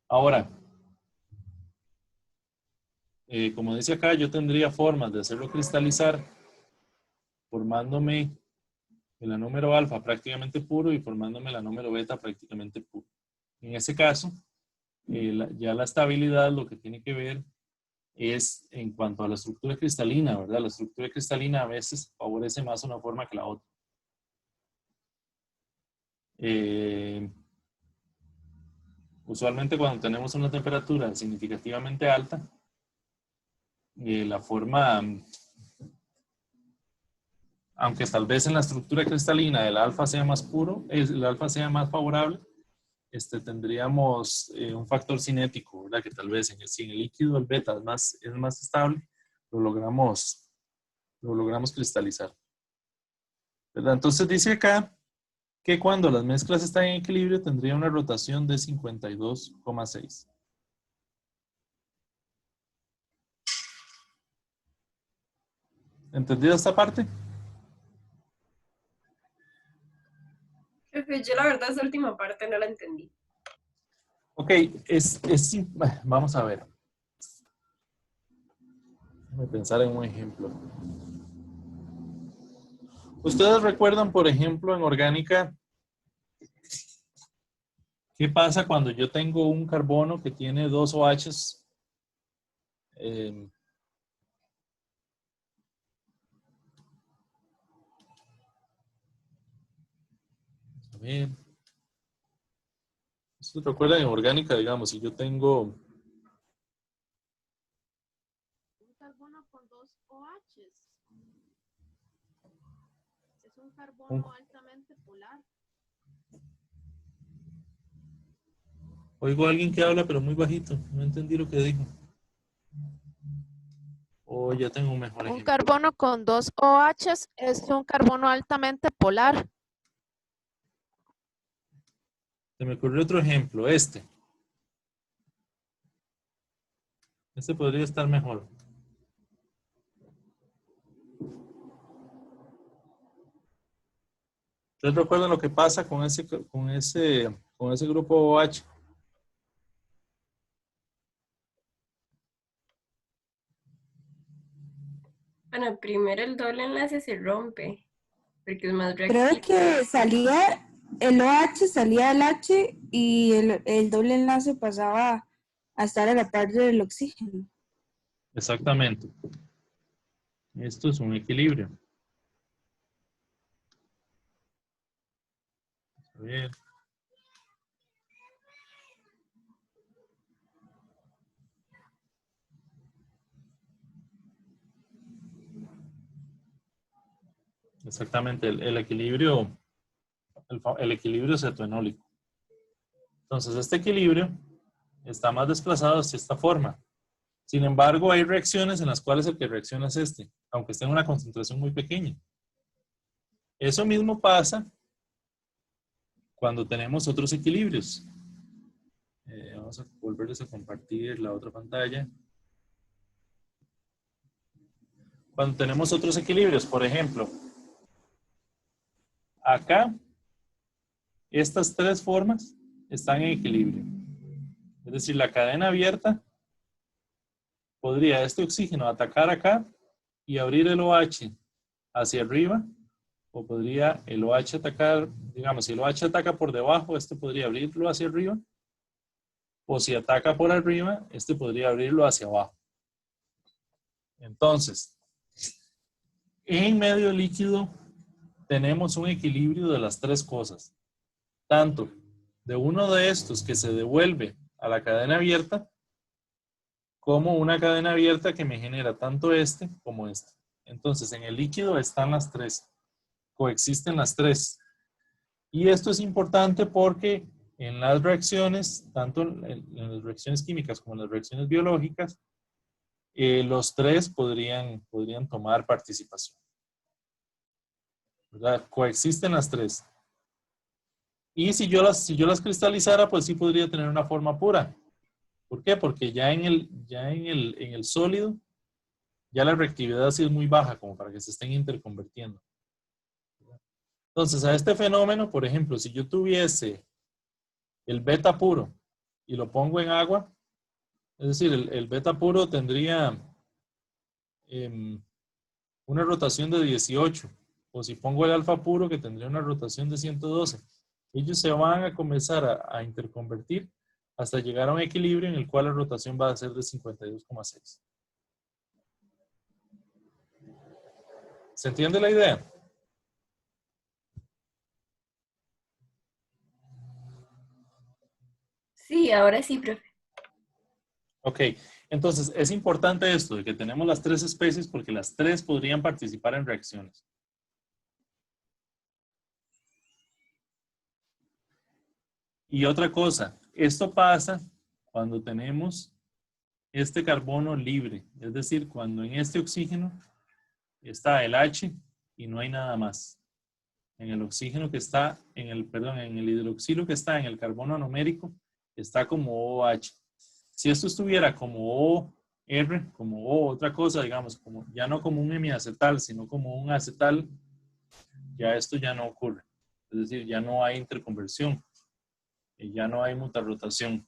Ahora, como dice acá, yo tendría formas de hacerlo cristalizar formándome el anómero alfa prácticamente puro y formándome el anómero beta prácticamente puro. En ese caso, ya la estabilidad lo que tiene que ver es en cuanto a la estructura cristalina, ¿verdad? La estructura cristalina a veces favorece más una forma que la otra. Usualmente cuando tenemos una temperatura significativamente alta, la forma aunque tal vez en la estructura cristalina el alfa sea más puro, el alfa sea más favorable, tendríamos un factor cinético, ¿verdad? Que tal vez si en el líquido el beta es más estable, lo logramos cristalizar, ¿verdad? Entonces dice acá que cuando las mezclas están en equilibrio tendría una rotación de 52,6. ¿Entendido esta parte? Jefe, yo la verdad esa última parte no la entendí. Ok, vamos a ver. Voy a pensar en un ejemplo. ¿Ustedes recuerdan, por ejemplo, en orgánica, qué pasa cuando yo tengo un carbono que tiene dos OHs? A ver. ¿Ustedes recuerdan en orgánica, digamos, si yo tengo Un carbono con dos OHs. Es un carbono altamente polar. Oigo a alguien que habla, pero muy bajito. No entendí lo que dijo. O ya tengo un mejor Un ejemplo. carbono con dos OHs es un carbono altamente polar. Se me ocurrió otro ejemplo. Este podría estar mejor. ¿Ustedes recuerdan lo que pasa con ese grupo OH? Bueno, primero el doble enlace se rompe, porque es más Creo reactivo. que salía el OH, salía el H y el doble enlace pasaba a estar a la par del oxígeno. Exactamente. Esto es un equilibrio. A ver. Exactamente, el equilibrio cetoenólico. Entonces, este equilibrio está más desplazado hacia esta forma. Sin embargo, hay reacciones en las cuales el que reacciona es aunque esté en una concentración muy pequeña. Eso mismo pasa cuando tenemos otros equilibrios. Vamos a volverles a compartir la otra pantalla. Cuando tenemos otros equilibrios, por ejemplo, acá, estas tres formas están en equilibrio. Es decir, la cadena abierta podría este oxígeno atacar acá y abrir el OH hacia arriba, o podría el OH atacar, digamos, si el OH ataca por debajo, este podría abrirlo hacia arriba, o si ataca por arriba, este podría abrirlo hacia abajo. Entonces, en medio líquido tenemos un equilibrio de las tres cosas, tanto de uno de estos que se devuelve a la cadena abierta, como una cadena abierta que me genera tanto este como este. Entonces, en el líquido están las tres, coexisten las tres. Y esto es importante porque en las reacciones, tanto en las reacciones químicas como en las reacciones biológicas, los tres podrían tomar participación, ¿verdad? Coexisten las tres. Y si yo las cristalizara, pues sí podría tener una forma pura. ¿Por qué? Porque ya en el sólido, ya la reactividad sí es muy baja como para que se estén interconvirtiendo. Entonces, a este fenómeno, por ejemplo, si yo tuviese el beta puro y lo pongo en agua, es decir, el beta puro tendría una rotación de 18, o si pongo el alfa puro que tendría una rotación de 112. Ellos se van a comenzar a interconvertir hasta llegar a un equilibrio en el cual la rotación va a ser de 52,6. ¿Se entiende la idea? Sí, ahora sí, profe. Ok, entonces es importante esto de que tenemos las tres especies porque las tres podrían participar en reacciones. Y otra cosa, esto pasa cuando tenemos este carbono libre, es decir, cuando en este oxígeno está el H y no hay nada más. En el oxígeno que está, en el hidroxilo que está en el carbono anomérico, está como OH. Si esto estuviera como OR, como otra cosa, digamos, como, ya no como un hemiacetal, sino como un acetal, ya esto ya no ocurre. Es decir, ya no hay interconversión, ya no hay mutarrotación,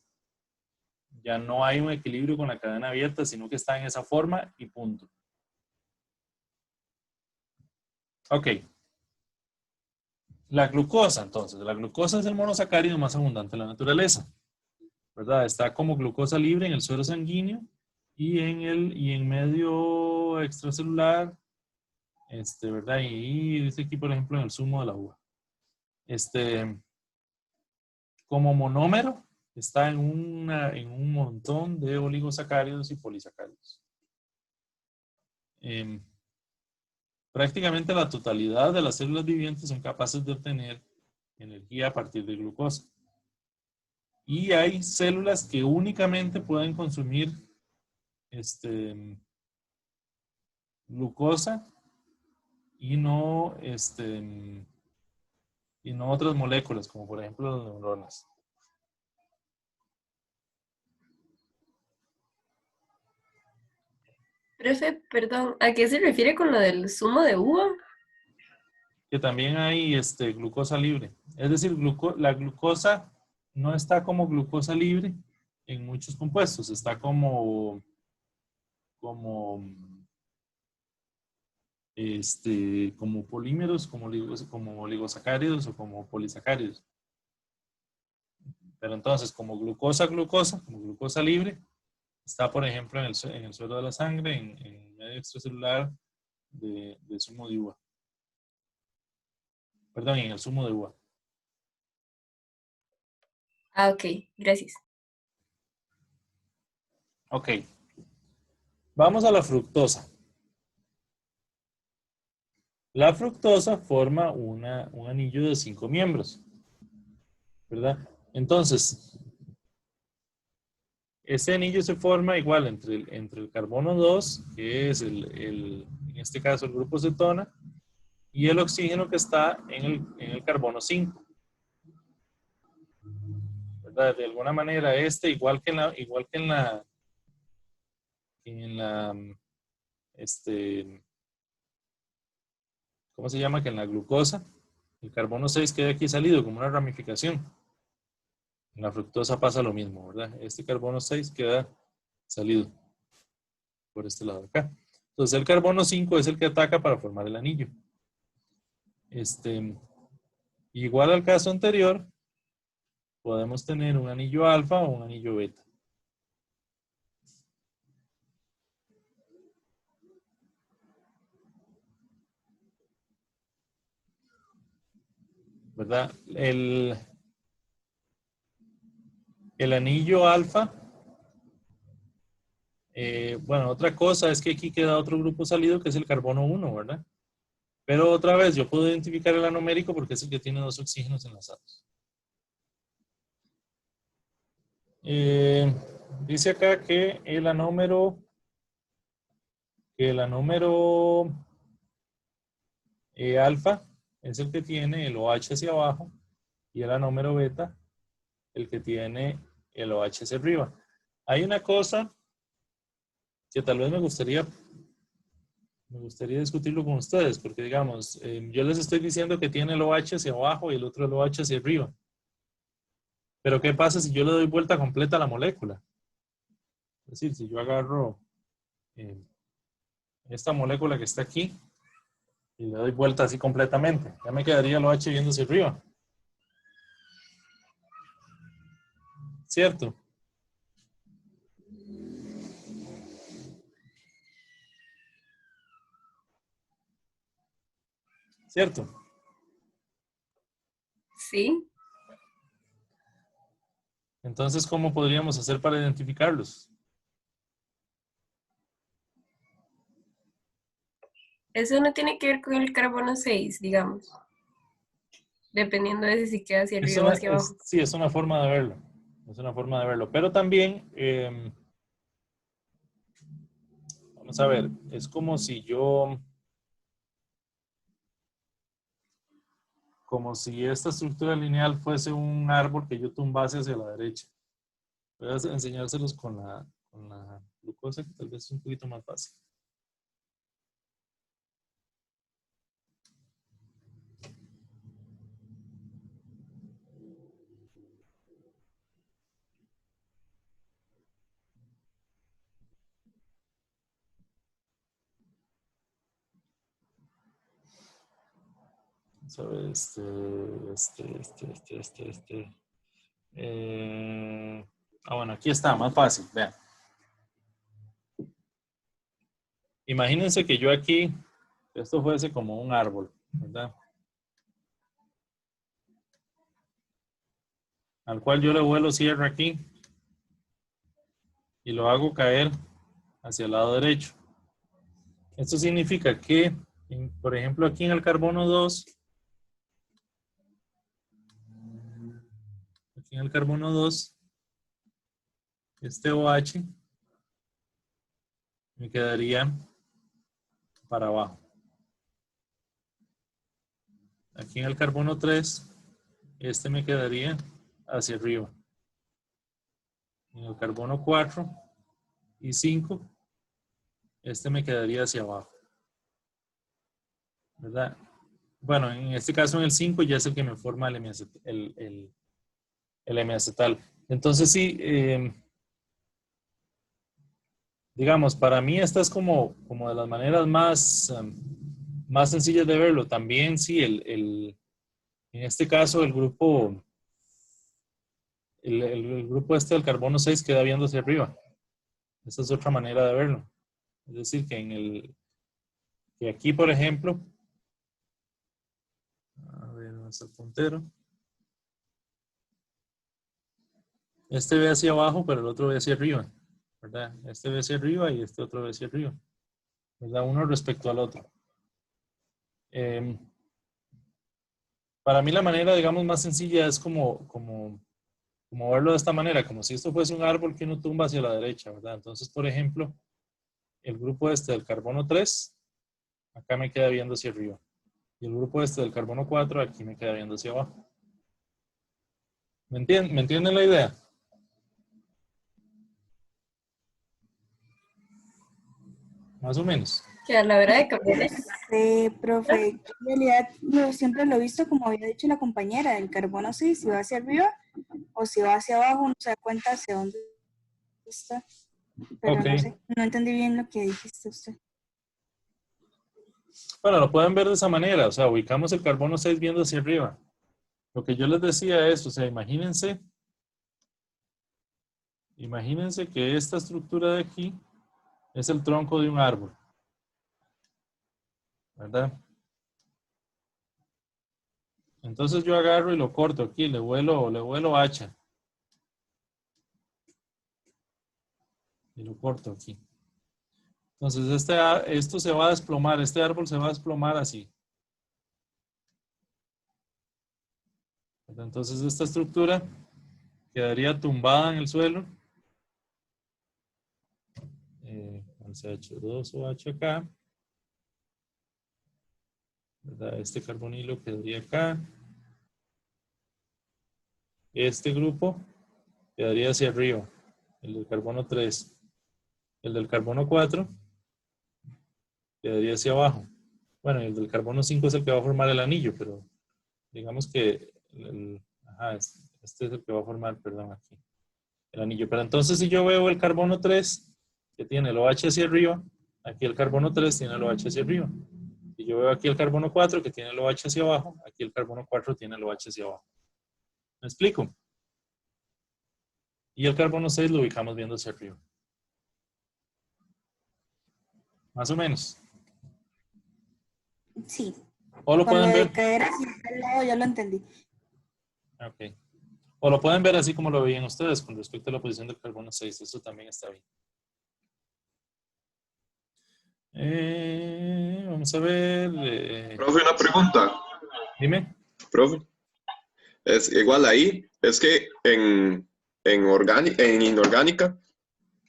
ya no hay un equilibrio con la cadena abierta, sino que está en esa forma y punto. Ok. La glucosa, entonces. La glucosa es el monosacárido más abundante en la naturaleza, ¿verdad? Está como glucosa libre en el suero sanguíneo y en medio extracelular, ¿verdad? Y dice aquí, por ejemplo, en el zumo de la uva. Como monómero, está en un montón de oligosacáridos y polisacáridos. Prácticamente la totalidad de las células vivientes son capaces de obtener energía a partir de glucosa. Y hay células que únicamente pueden consumir glucosa y no otras moléculas, como por ejemplo las neuronas. Profe, perdón, ¿a qué se refiere con lo del zumo de uva? Que también hay glucosa libre. Es decir, la glucosa no está como glucosa libre en muchos compuestos, está como polímeros, como oligosacáridos o como polisacáridos. Pero entonces, como glucosa libre, está, por ejemplo, en el suelo de la sangre, en el medio extracelular de zumo de uva. Perdón, en el zumo de uva. Ah, ok, gracias. Ok. Vamos a la fructosa. La fructosa forma un anillo de 5 miembros, ¿verdad? Entonces, ese anillo se forma igual entre el carbono 2, que es en este caso el grupo cetona, y el oxígeno que está en el carbono 5. ¿Verdad? De alguna manera, igual que en la ¿cómo se llama? Que en la glucosa, el carbono 6 queda aquí salido como una ramificación. En la fructosa pasa lo mismo, ¿verdad? Este carbono 6 queda salido por este lado de acá. Entonces el carbono 5 es el que ataca para formar el anillo. Igual al caso anterior, podemos tener un anillo alfa o un anillo beta. ¿Verdad? El anillo alfa, bueno, otra cosa es que aquí queda otro grupo salido que es el carbono 1, ¿verdad? Pero otra vez, yo puedo identificar el anomérico porque es el que tiene 2 oxígenos enlazados. Dice acá que el anómero alfa es el que tiene el OH hacia abajo y el anómero beta el que tiene el OH hacia arriba. Hay una cosa que tal vez me gustaría discutirlo con ustedes, porque digamos, yo les estoy diciendo que tiene el OH hacia abajo y el otro el OH hacia arriba. Pero ¿qué pasa si yo le doy vuelta completa a la molécula? Es decir, si yo agarro esta molécula que está aquí y le doy vuelta así completamente, ya me quedaría el OH viendo hacia arriba. ¿Cierto? ¿Cierto? Sí. Entonces, ¿cómo podríamos hacer para identificarlos? Eso no tiene que ver con el carbono 6, digamos. dependiendo de si queda hacia Es arriba o una, hacia abajo. sí, es una forma de verlo. Es una forma de verlo. Pero también, vamos a ver, es como si esta estructura lineal fuese un árbol que yo tumbase hacia la derecha. Voy a enseñárselos con la glucosa, que tal vez es un poquito más fácil. Vamos a ver, bueno, aquí está, más fácil, vean. Imagínense que yo aquí, esto fuese como un árbol, ¿verdad? Al cual yo le vuelo cierre aquí y lo hago caer hacia el lado derecho. Esto significa que, por ejemplo, aquí en el carbono 2, este OH me quedaría para abajo. Aquí en el carbono 3, este me quedaría hacia arriba. En el carbono 4 y 5, este me quedaría hacia abajo. ¿Verdad? Bueno, en este caso en el 5 ya es el que me forma el M-acetal. Entonces sí, digamos, para mí esta es como de las maneras más sencillas de verlo. También sí, en este caso el grupo este del carbono 6 queda viendo hacia arriba. Esa es otra manera de verlo. Es decir, que aquí, por ejemplo, a ver, ¿dónde está el puntero? Este ve hacia abajo, pero el otro ve hacia arriba, ¿verdad? Este ve hacia arriba y este otro ve hacia arriba, ¿verdad? Uno respecto al otro. Para mí la manera, digamos, más sencilla es como verlo de esta manera, como si esto fuese un árbol que uno tumba hacia la derecha, ¿verdad? Entonces, por ejemplo, el grupo este del carbono 3, acá me queda viendo hacia arriba. Y el grupo este del carbono 4, aquí me queda viendo hacia abajo. ¿Me entienden la idea? Más o menos. Que a la hora de cambiar Profe, yo en realidad siempre lo he visto como había dicho la compañera, el carbono sí, si va hacia arriba o si va hacia abajo, uno se da cuenta hacia dónde está. Pero Ok. no sé, no entendí bien lo que dijiste usted. Bueno, lo pueden ver de esa manera, o sea, ubicamos el carbono 6 viendo hacia arriba. Lo que yo les decía es, o sea, imagínense que esta estructura de aquí es el tronco de un árbol, ¿verdad? Entonces yo agarro y lo corto aquí, le vuelo hacha. Y lo corto aquí. Entonces esto se va a desplomar, este árbol se va a desplomar así. Entonces esta estructura quedaría tumbada en el suelo. Con CH2OH acá. ¿Verdad? Este carbonilo quedaría acá. Este grupo quedaría hacia arriba. El del carbono 3. El del carbono 4 quedaría hacia abajo. Bueno, el del carbono 5 es el que va a formar el anillo, pero digamos que este es el que va a formar, perdón, aquí, el anillo. Pero entonces si yo veo el carbono 3, que tiene el OH hacia arriba, aquí el carbono 3 tiene el OH hacia arriba. Si yo veo aquí el carbono 4, que tiene el OH hacia abajo, aquí el carbono 4 tiene el OH hacia abajo. ¿Me explico? Y el carbono 6 lo ubicamos viendo hacia arriba. Más o menos. Sí. O lo Con pueden lo de ver. caer así al lado ya lo entendí. Ok. O lo pueden ver así como lo veían ustedes con respecto a la posición del carbono 6. Eso también está bien. Vamos a ver. Profe, una pregunta. Dime. Profe, Es igual ahí, es que en inorgánica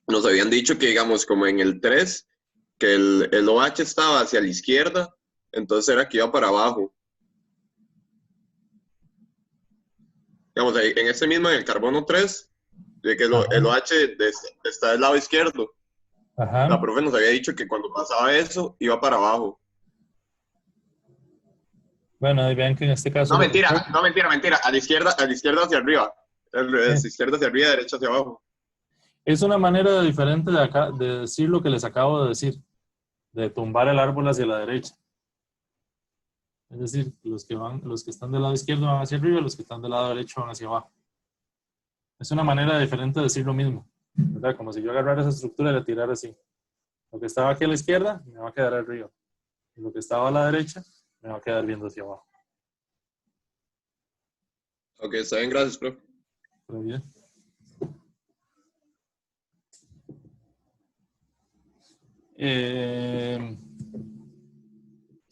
nos habían dicho que, digamos, como en el 3 que el OH estaba hacia la izquierda, entonces era que iba para abajo. Digamos, en este mismo, en el carbono 3, de que el OH está del lado izquierdo. Ajá. La profe nos había dicho que cuando pasaba eso, iba para abajo. Bueno, ahí vean que en este caso... No, mentira. A la izquierda hacia arriba. Izquierda hacia arriba, derecha hacia abajo. Es una manera diferente de decir lo que les acabo de decir, de tumbar el árbol hacia la derecha. Es decir, los que están del lado izquierdo van hacia arriba, los que están del lado derecho van hacia abajo. Es una manera diferente de decir lo mismo, ¿verdad? Como si yo agarrara esa estructura y la tirara así. Lo que estaba aquí a la izquierda me va a quedar arriba. Y lo que estaba a la derecha me va a quedar viendo hacia abajo. Ok, está bien, gracias, profe. Muy bien.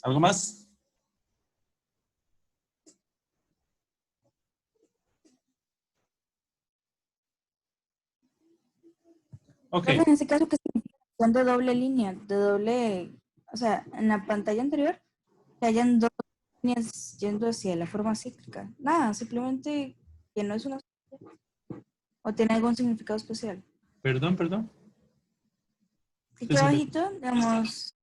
¿Algo más? Ok. Profe, en ese caso, ¿qué significa de doble línea? De doble, o sea, en la pantalla anterior, que hayan dos líneas yendo hacia la forma cíclica. Nada, simplemente que no es una... ¿O tiene algún significado especial? Perdón. Aquí abajito, digamos,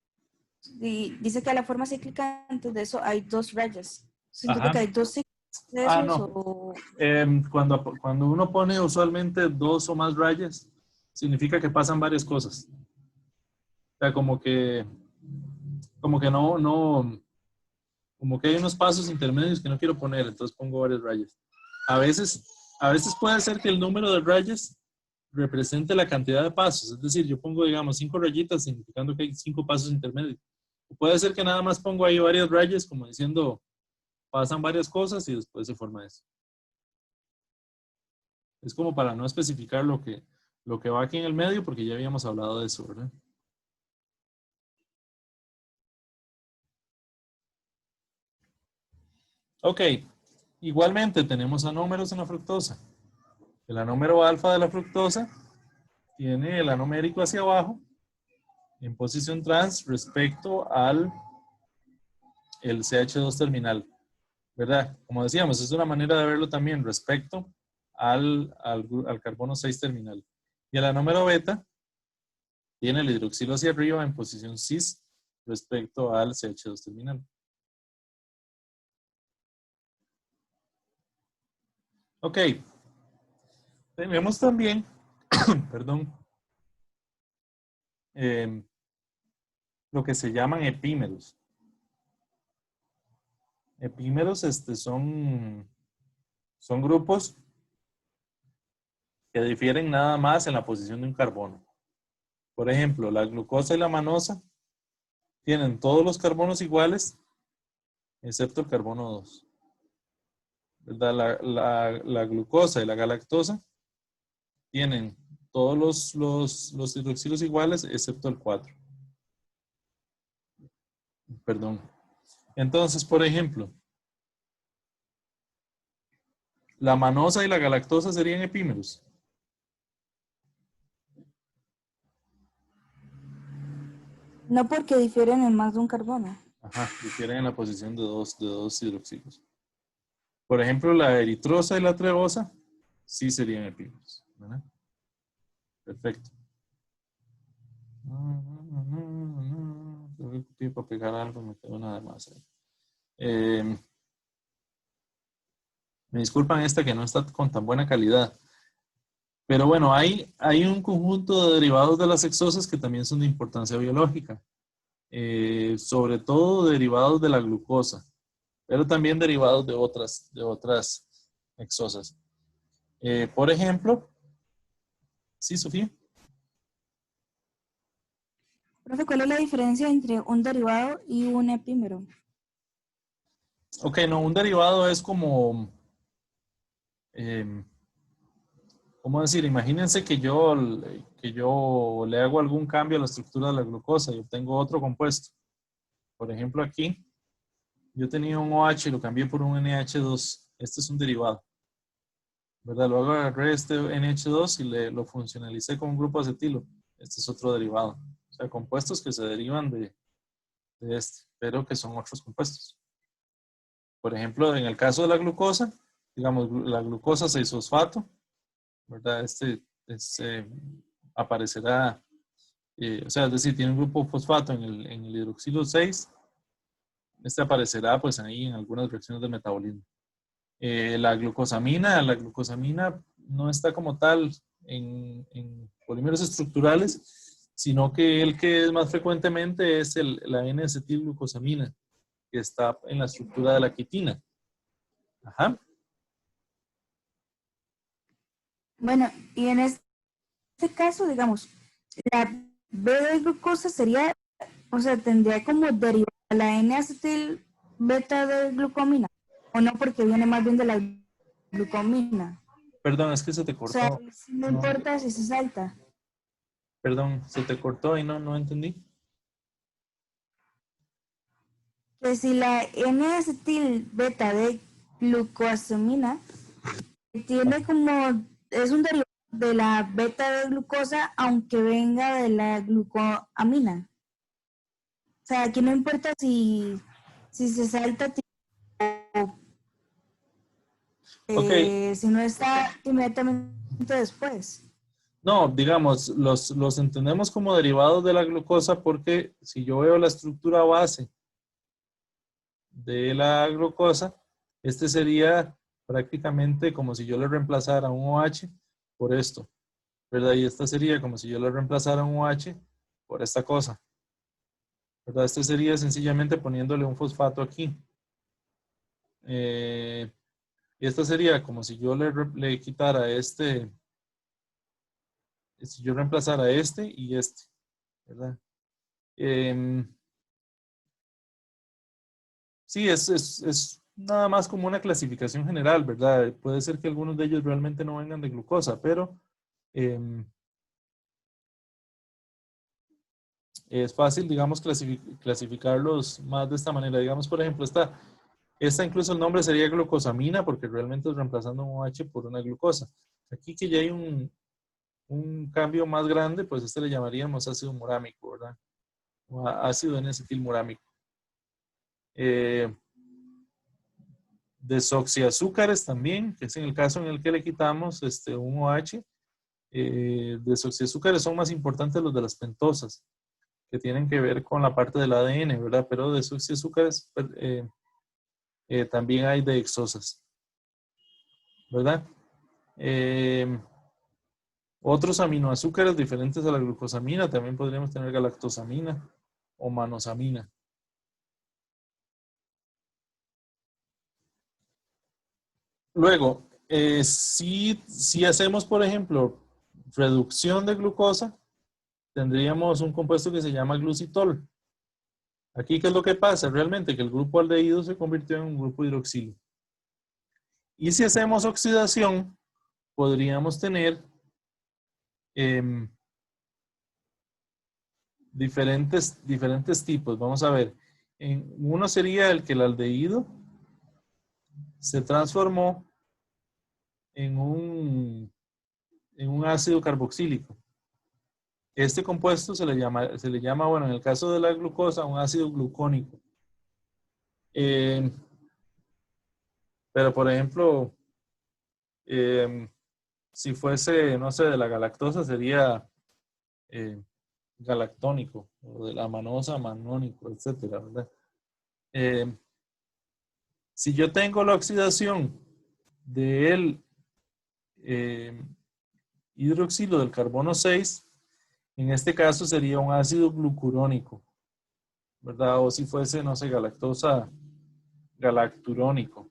dice que a la forma cíclica, antes de eso hay dos rayas. ¿Significa que hay dos ciclos de esos? No. O... Cuando uno pone usualmente dos o más rayas, significa que pasan varias cosas. O sea, como que no, como que hay unos pasos intermedios que no quiero poner, entonces pongo varias rayas. A veces puede ser que el número de rayas represente la cantidad de pasos, es decir, yo pongo, digamos, 5 rayitas significando que hay 5 pasos intermedios. O puede ser que nada más pongo ahí varias rayas como diciendo, pasan varias cosas y después se forma eso. Es como para no especificar lo que va aquí en el medio, porque ya habíamos hablado de eso, ¿verdad? Ok, igualmente tenemos anómeros en la fructosa. El anómero alfa de la fructosa tiene el anomérico hacia abajo en posición trans respecto al el CH2 terminal, ¿verdad? Como decíamos, es una manera de verlo también respecto al carbono 6 terminal. Y el anómero beta tiene el hidroxilo hacia arriba en posición cis respecto al CH2 terminal. Ok. Tenemos también, perdón, lo que se llaman epímeros. Epímeros son grupos que difieren nada más en la posición de un carbono. Por ejemplo, la glucosa y la manosa tienen todos los carbonos iguales, excepto el carbono 2. ¿Verdad? La glucosa y la galactosa tienen todos los hidroxilos iguales, excepto el 4. Perdón. Entonces, por ejemplo, la manosa y la galactosa serían epímeros. No, porque difieren en más de un carbono. Ajá, difieren en la posición de dos hidroxilos. Por ejemplo, la eritrosa y la treosa sí serían epímeros, ¿verdad? Perfecto. Para pegar algo, me quedó nada más. Me disculpan esta que no está con tan buena calidad. Pero bueno, hay un conjunto de derivados de las hexosas que también son de importancia biológica. Sobre todo derivados de la glucosa, pero también derivados de otras hexosas. Por ejemplo, ¿sí, Sofía? Profe, ¿cuál es la diferencia entre un derivado y un epímero? Ok, no, un derivado es como, ¿cómo decir? Imagínense que yo le hago algún cambio a la estructura de la glucosa y obtengo otro compuesto. Por ejemplo, aquí, yo tenía un OH y lo cambié por un NH2. Este es un derivado, ¿verdad? Luego agarré este NH2 y lo funcionalicé con un grupo acetilo. Este es otro derivado. O sea, compuestos que se derivan de este, pero que son otros compuestos. Por ejemplo, en el caso de la glucosa, digamos, la glucosa 6-fosfato, ¿verdad? Aparecerá, o sea, es decir, tiene un grupo fosfato en el hidroxilo 6. Este aparecerá pues ahí en algunas reacciones de metabolismo. La glucosamina no está como tal en polímeros estructurales, sino que el que es más frecuentemente es la N-acetilglucosamina, que está en la estructura de la quitina. Ajá. Bueno, y en este caso, digamos, la B de glucosa sería, o sea, tendría como derivada la N-acetil beta de glucomina, o no, porque viene más bien de la glucomina. Perdón, es que se te O sea, cortó. no importa si se salta. Perdón, se te cortó y no entendí. Que si la N-acetil beta de glucosamina tiene como, es un derivado de la beta de glucosa, aunque venga de la glucoamina. O sea, aquí no importa si se salta Ok. si no está inmediatamente después. No, digamos, los entendemos como derivados de la glucosa porque si yo veo la estructura base de la glucosa, este sería prácticamente como si yo le reemplazara un OH por esto, ¿verdad? Y esta sería como si yo le reemplazara un OH por esta cosa, ¿verdad? Este sería sencillamente poniéndole un fosfato aquí. Y esta sería como si yo le quitara si yo reemplazara este y este, ¿verdad? Sí, es nada más como una clasificación general, ¿verdad? Puede ser que algunos de ellos realmente no vengan de glucosa, pero es fácil, digamos, clasificarlos más de esta manera. Digamos, por ejemplo, esta incluso el nombre sería glucosamina porque realmente es reemplazando un OH por una glucosa. Aquí que ya hay un cambio más grande, pues este le llamaríamos ácido murámico, ¿verdad? O ácido N-acetilmurámico. Desoxiazúcares también, que es en el caso en el que le quitamos un OH. Desoxiazúcares son más importantes los de las pentosas, que tienen que ver con la parte del ADN, ¿verdad? Pero desoxiazúcares también hay de hexosas, ¿verdad? Otros aminoazúcares diferentes a la glucosamina, también podríamos tener galactosamina o manosamina. Luego, si hacemos, por ejemplo, reducción de glucosa, tendríamos un compuesto que se llama glucitol. Aquí, ¿qué es lo que pasa? Realmente que el grupo aldehído se convirtió en un grupo hidroxilo. Y si hacemos oxidación, podríamos tener diferentes tipos. Vamos a ver. Uno sería el que el aldehído se transformó en un ácido carboxílico. Este compuesto se le llama, bueno, en el caso de la glucosa, un ácido glucónico. Pero, por ejemplo, si fuese, no sé, de la galactosa sería galactónico, o de la manosa, manónico, etcétera, ¿verdad? Si yo tengo la oxidación del hidroxilo del carbono 6, en este caso sería un ácido glucurónico, ¿verdad? O si fuese, no sé, galactosa, galacturónico,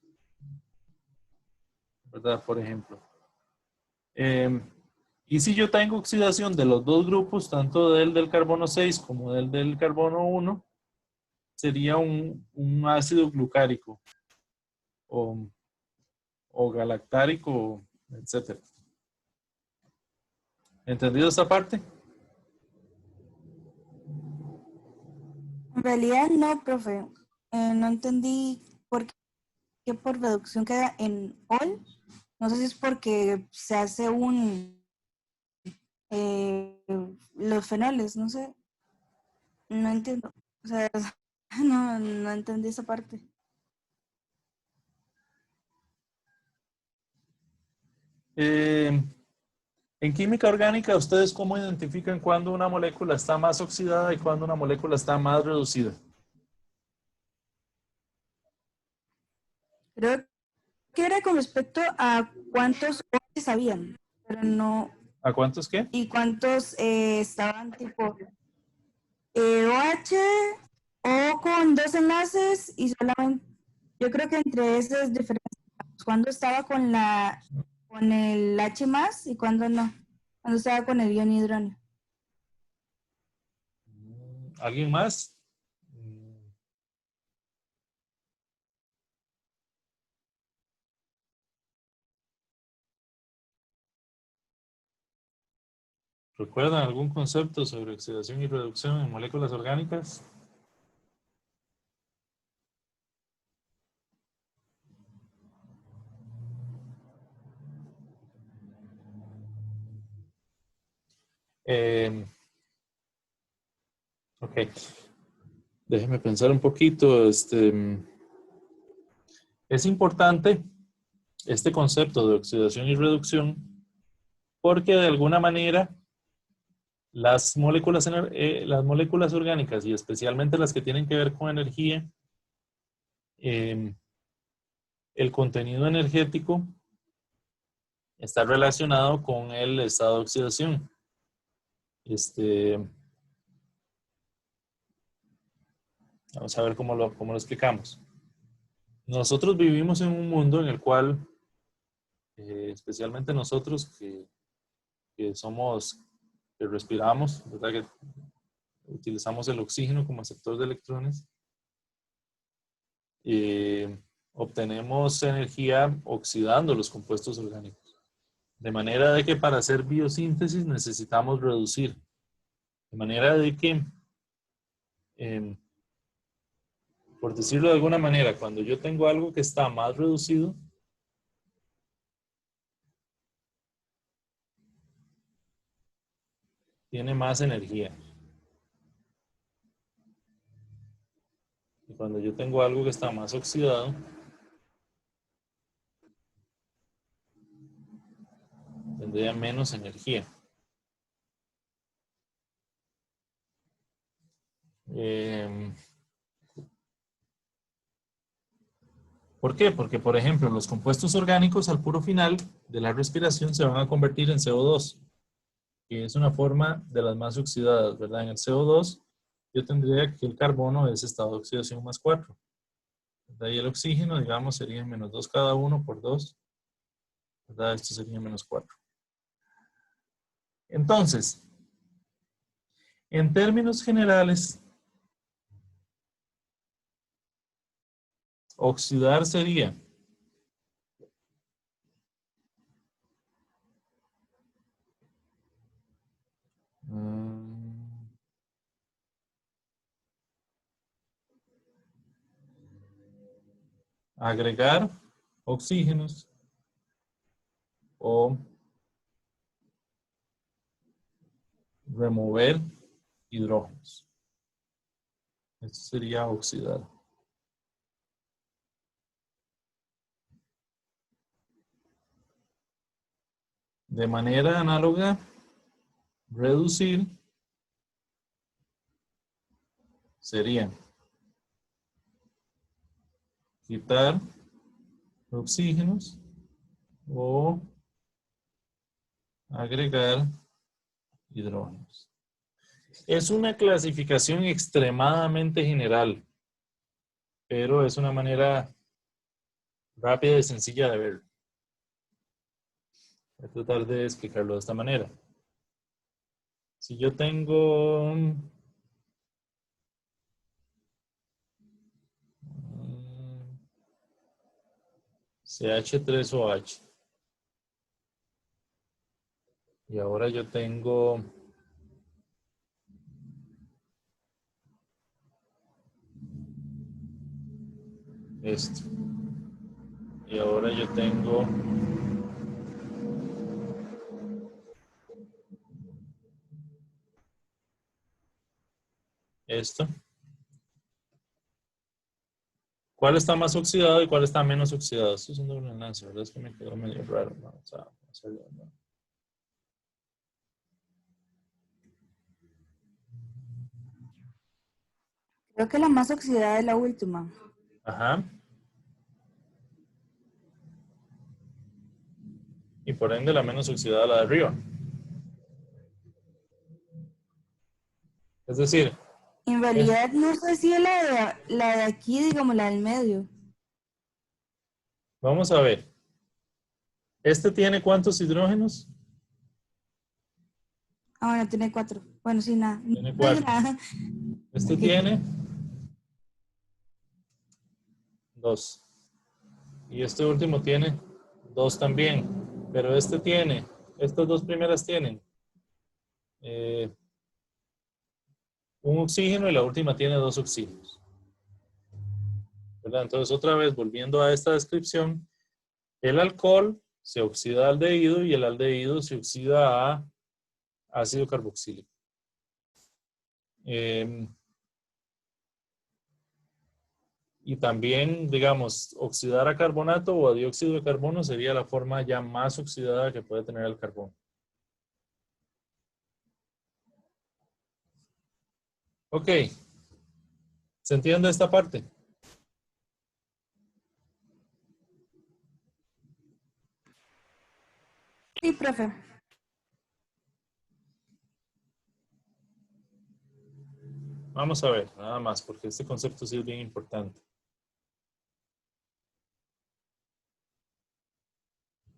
¿verdad? Por ejemplo. Y si yo tengo oxidación de los dos grupos, tanto del carbono 6 como del carbono 1, sería un ácido glucárico o galactárico, etc. ¿Entendido esta parte? En realidad no, profe. No entendí por qué que por reducción queda en ol. No sé si es porque se hace los fenoles, no sé. No entiendo. O sea, no entendí esa parte. En química orgánica, ¿ustedes cómo identifican cuándo una molécula está más oxidada y cuándo una molécula está más reducida? Creo que era con respecto a cuántos OH habían, pero no, ¿A cuántos qué? y cuántos estaban tipo OH o con dos enlaces y solamente, yo creo que entre esas diferencias, cuando estaba con el H más y cuando no, cuando estaba con el ion hidrógeno. ¿Alguien más? ¿Recuerdan algún concepto sobre oxidación y reducción en moléculas orgánicas? Ok, déjeme pensar un poquito. Es importante este concepto de oxidación y reducción porque de alguna manera las las moléculas orgánicas y especialmente las que tienen que ver con energía, el contenido energético está relacionado con el estado de oxidación. Vamos a ver cómo lo explicamos. Nosotros vivimos en un mundo en el cual, especialmente nosotros que que respiramos, ¿verdad? Que utilizamos el oxígeno como aceptor de electrones, obtenemos energía oxidando los compuestos orgánicos. De manera de que para hacer biosíntesis necesitamos reducir. De manera de que, por decirlo de alguna manera, cuando yo tengo algo que está más reducido, tiene más energía. Y cuando yo tengo algo que está más oxidado, tendría menos energía. ¿Por qué? Porque, por ejemplo, los compuestos orgánicos al puro final de la respiración se van a convertir en CO2, que es una forma de las más oxidadas, ¿verdad? En el CO2 yo tendría que el carbono es estado de oxidación más 4. ¿Verdad? Y el oxígeno, digamos, sería menos 2 cada uno por 2. ¿Verdad? Esto sería menos 4. Entonces, en términos generales, oxidar sería agregar oxígenos o remover hidrógenos. Esto sería oxidar. De manera análoga, reducir sería quitar oxígenos o agregar hidrógenos. Es una clasificación extremadamente general, pero es una manera rápida y sencilla de verlo. Voy a tratar de explicarlo de esta manera. Si yo tengo CH3OH y ahora yo tengo esto. Y ahora yo tengo esto. ¿Cuál está más oxidado y cuál está menos oxidado? Esto es un doble enlace, ¿verdad? Es que me quedó medio raro. Vamos a hacerlo de nuevo. Creo que la más oxidada es la última. Ajá. Y por ende la menos oxidada la de arriba. Es decir, En realidad no sé si es la de aquí, digamos, la del medio. vamos a ver. ¿Este tiene cuántos hidrógenos? Ah, bueno, tiene 4. Bueno, sí, nada. Tiene 4. Este tiene 2. Y este último tiene 2 también. Pero este tiene, estas dos primeras tienen un oxígeno y la última tiene 2 oxígenos. ¿Verdad? Entonces, otra vez, volviendo a esta descripción, el alcohol se oxida al aldehído y el aldehído se oxida a ácido carboxílico. Y también, digamos, oxidar a carbonato o a dióxido de carbono sería la forma ya más oxidada que puede tener el carbón. Ok. ¿Se entiende esta parte? Sí, profe. Vamos a ver, nada más, porque este concepto sí es bien importante.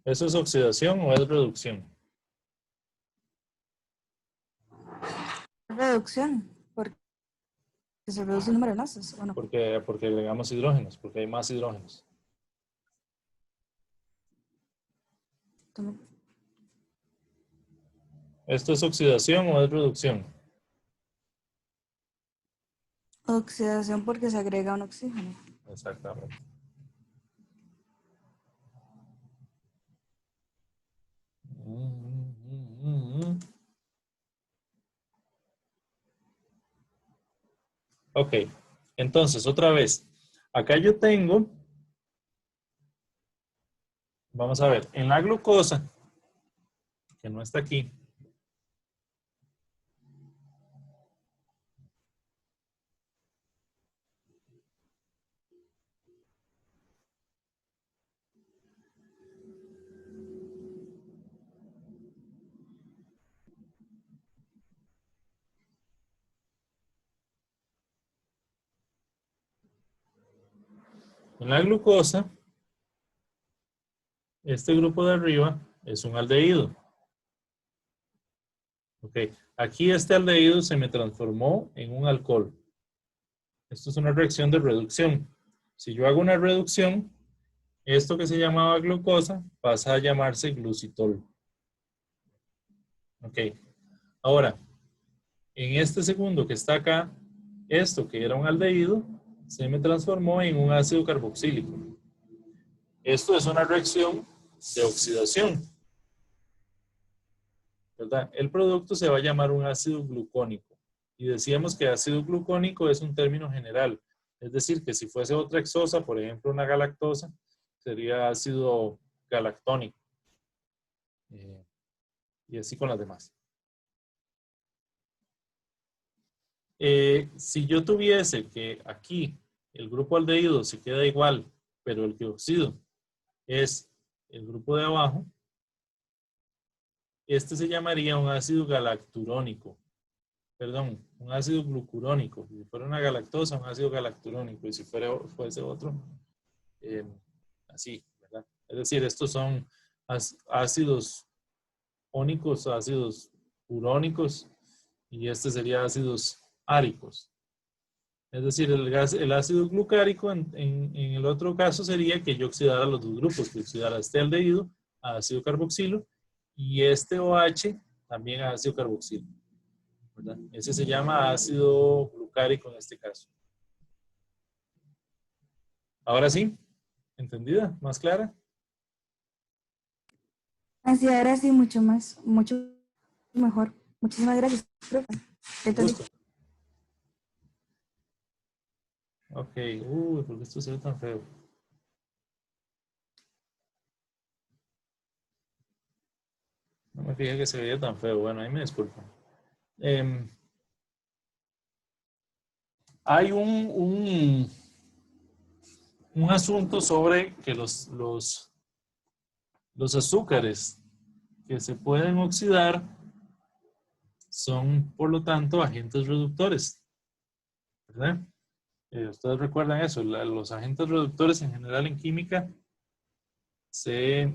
¿Eso es oxidación o es reducción? Reducción, porque se reduce el número de enlaces, ¿o no? Porque agregamos hidrógenos, porque hay más hidrógenos. ¿Esto es oxidación o es reducción? Oxidación porque se agrega un oxígeno. Exactamente. Ok, entonces otra vez, acá yo tengo, vamos a ver, en la glucosa, que no está aquí, en la glucosa, este grupo de arriba es un aldehído. Ok, aquí este aldehído se me transformó en un alcohol. Esto es una reacción de reducción. Si yo hago una reducción, esto que se llamaba glucosa pasa a llamarse glucitol. Ok, ahora, en este segundo que está acá, esto que era un aldehído, se me transformó en un ácido carboxílico. Esto es una reacción de oxidación, ¿verdad? El producto se va a llamar un ácido glucónico. Y decíamos que ácido glucónico es un término general. Es decir, que si fuese otra hexosa, por ejemplo una galactosa, sería ácido galactónico. Y así con las demás. Si yo tuviese que aquí el grupo aldehído se queda igual, pero el que oxido es el grupo de abajo, este se llamaría un ácido galacturónico. Perdón, un ácido glucurónico. Si fuera una galactosa, un ácido galacturónico. Y si fuese otro, así, ¿verdad? Es decir, estos son ácidos ónicos, ácidos urónicos, y este sería ácidos áricos. Es decir, el ácido glucárico en el otro caso sería que yo oxidara los dos grupos, que oxidara este aldehído a ácido carboxilo y este OH también a ácido carboxilo, ¿verdad? Ese se llama ácido glucárico en este caso. Ahora sí, ¿Entendida? ¿Más clara? Así, ahora sí, mucho mejor. Muchísimas gracias, profe. Un Entendí. gusto. Ok. ¿Por qué esto se ve tan feo? No me fijé que se veía tan feo. Bueno, ahí me disculpo. Hay un asunto sobre que los azúcares que se pueden oxidar son, por lo tanto, agentes reductores, ¿verdad? Ustedes recuerdan eso, los agentes reductores en general en química se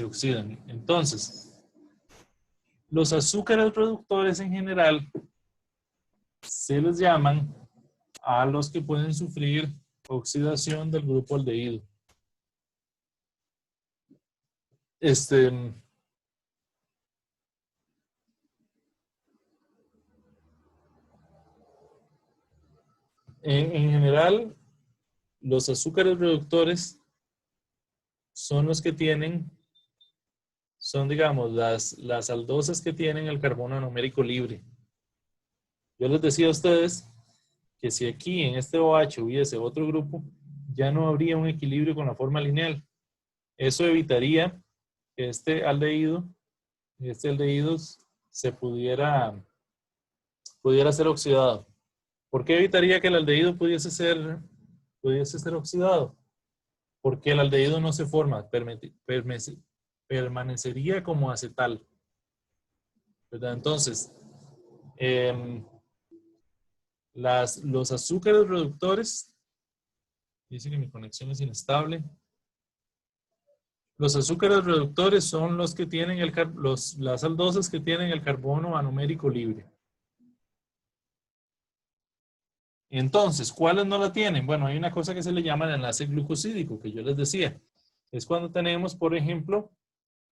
oxidan. Entonces, los azúcares reductores en general se les llaman a los que pueden sufrir oxidación del grupo aldehído. En general, los azúcares reductores son los que tienen, son digamos las aldosas que tienen el carbono anomérico libre. Yo les decía a ustedes que si aquí en este OH hubiese otro grupo, ya no habría un equilibrio con la forma lineal. Eso evitaría que este aldehído se pudiera ser oxidado. ¿Por qué evitaría que el aldehído pudiese ser oxidado? Porque el aldehído no se forma, permanecería como acetal, ¿verdad? Entonces, los azúcares reductores, dice que mi conexión es inestable. Los azúcares reductores son los que tienen las aldosas que tienen el carbono anomérico libre. Entonces, ¿cuáles no la tienen? Bueno, hay una cosa que se le llama el enlace glucosídico, que yo les decía. Es cuando tenemos, por ejemplo,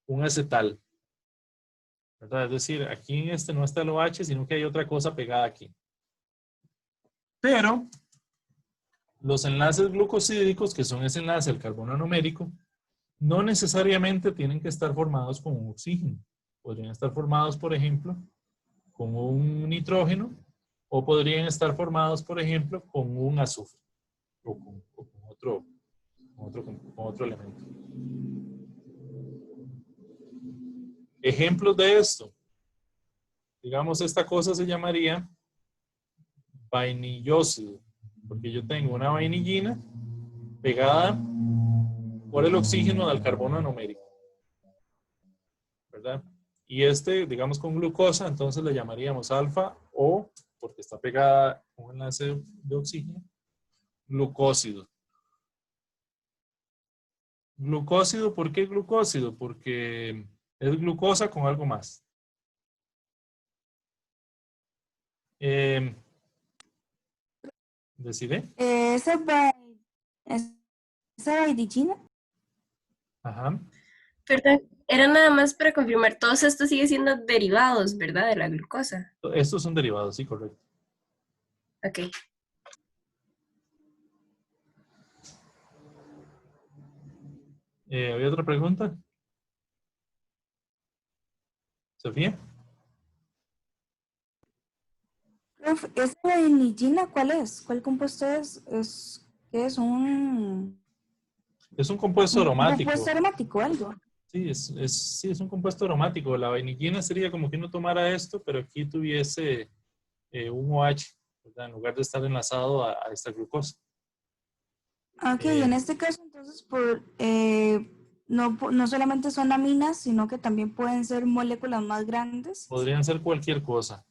un acetal, ¿verdad? Es decir, aquí en este no está el OH, sino que hay otra cosa pegada aquí. Pero los enlaces glucosídicos, que son ese enlace al carbono anomérico, no necesariamente tienen que estar formados con un oxígeno. Podrían estar formados, por ejemplo, con un nitrógeno, o podrían estar formados, por ejemplo, con un azufre o con otro elemento. Ejemplos de esto. Digamos, esta cosa se llamaría vainillósido, porque yo tengo una vainillina pegada por el oxígeno del carbono anomérico, ¿verdad? Y digamos, con glucosa, entonces le llamaríamos alfa o, porque está pegada con un enlace de oxígeno, glucósido. Glucósido, ¿por qué glucósido? Porque es glucosa con algo más. ¿Decide? Esa vainillina. Ajá. Perdón, era nada más para confirmar, todos estos siguen siendo derivados, ¿verdad? De la glucosa. Estos son derivados, sí, correcto. Ok. ¿Había otra pregunta? ¿Sofía? Profe, ¿esa vainillina cuál es? ¿Cuál compuesto es? ¿Qué es? Es un compuesto aromático. ¿Compuesto aromático algo? Sí, sí, es un compuesto aromático. La vainillina sería como que uno tomara esto, pero aquí tuviese un OH, ¿verdad? En lugar de estar enlazado a esta glucosa. Ok, en este caso entonces no solamente son aminas, sino que también pueden ser moléculas más grandes. Podrían ser cualquier cosa.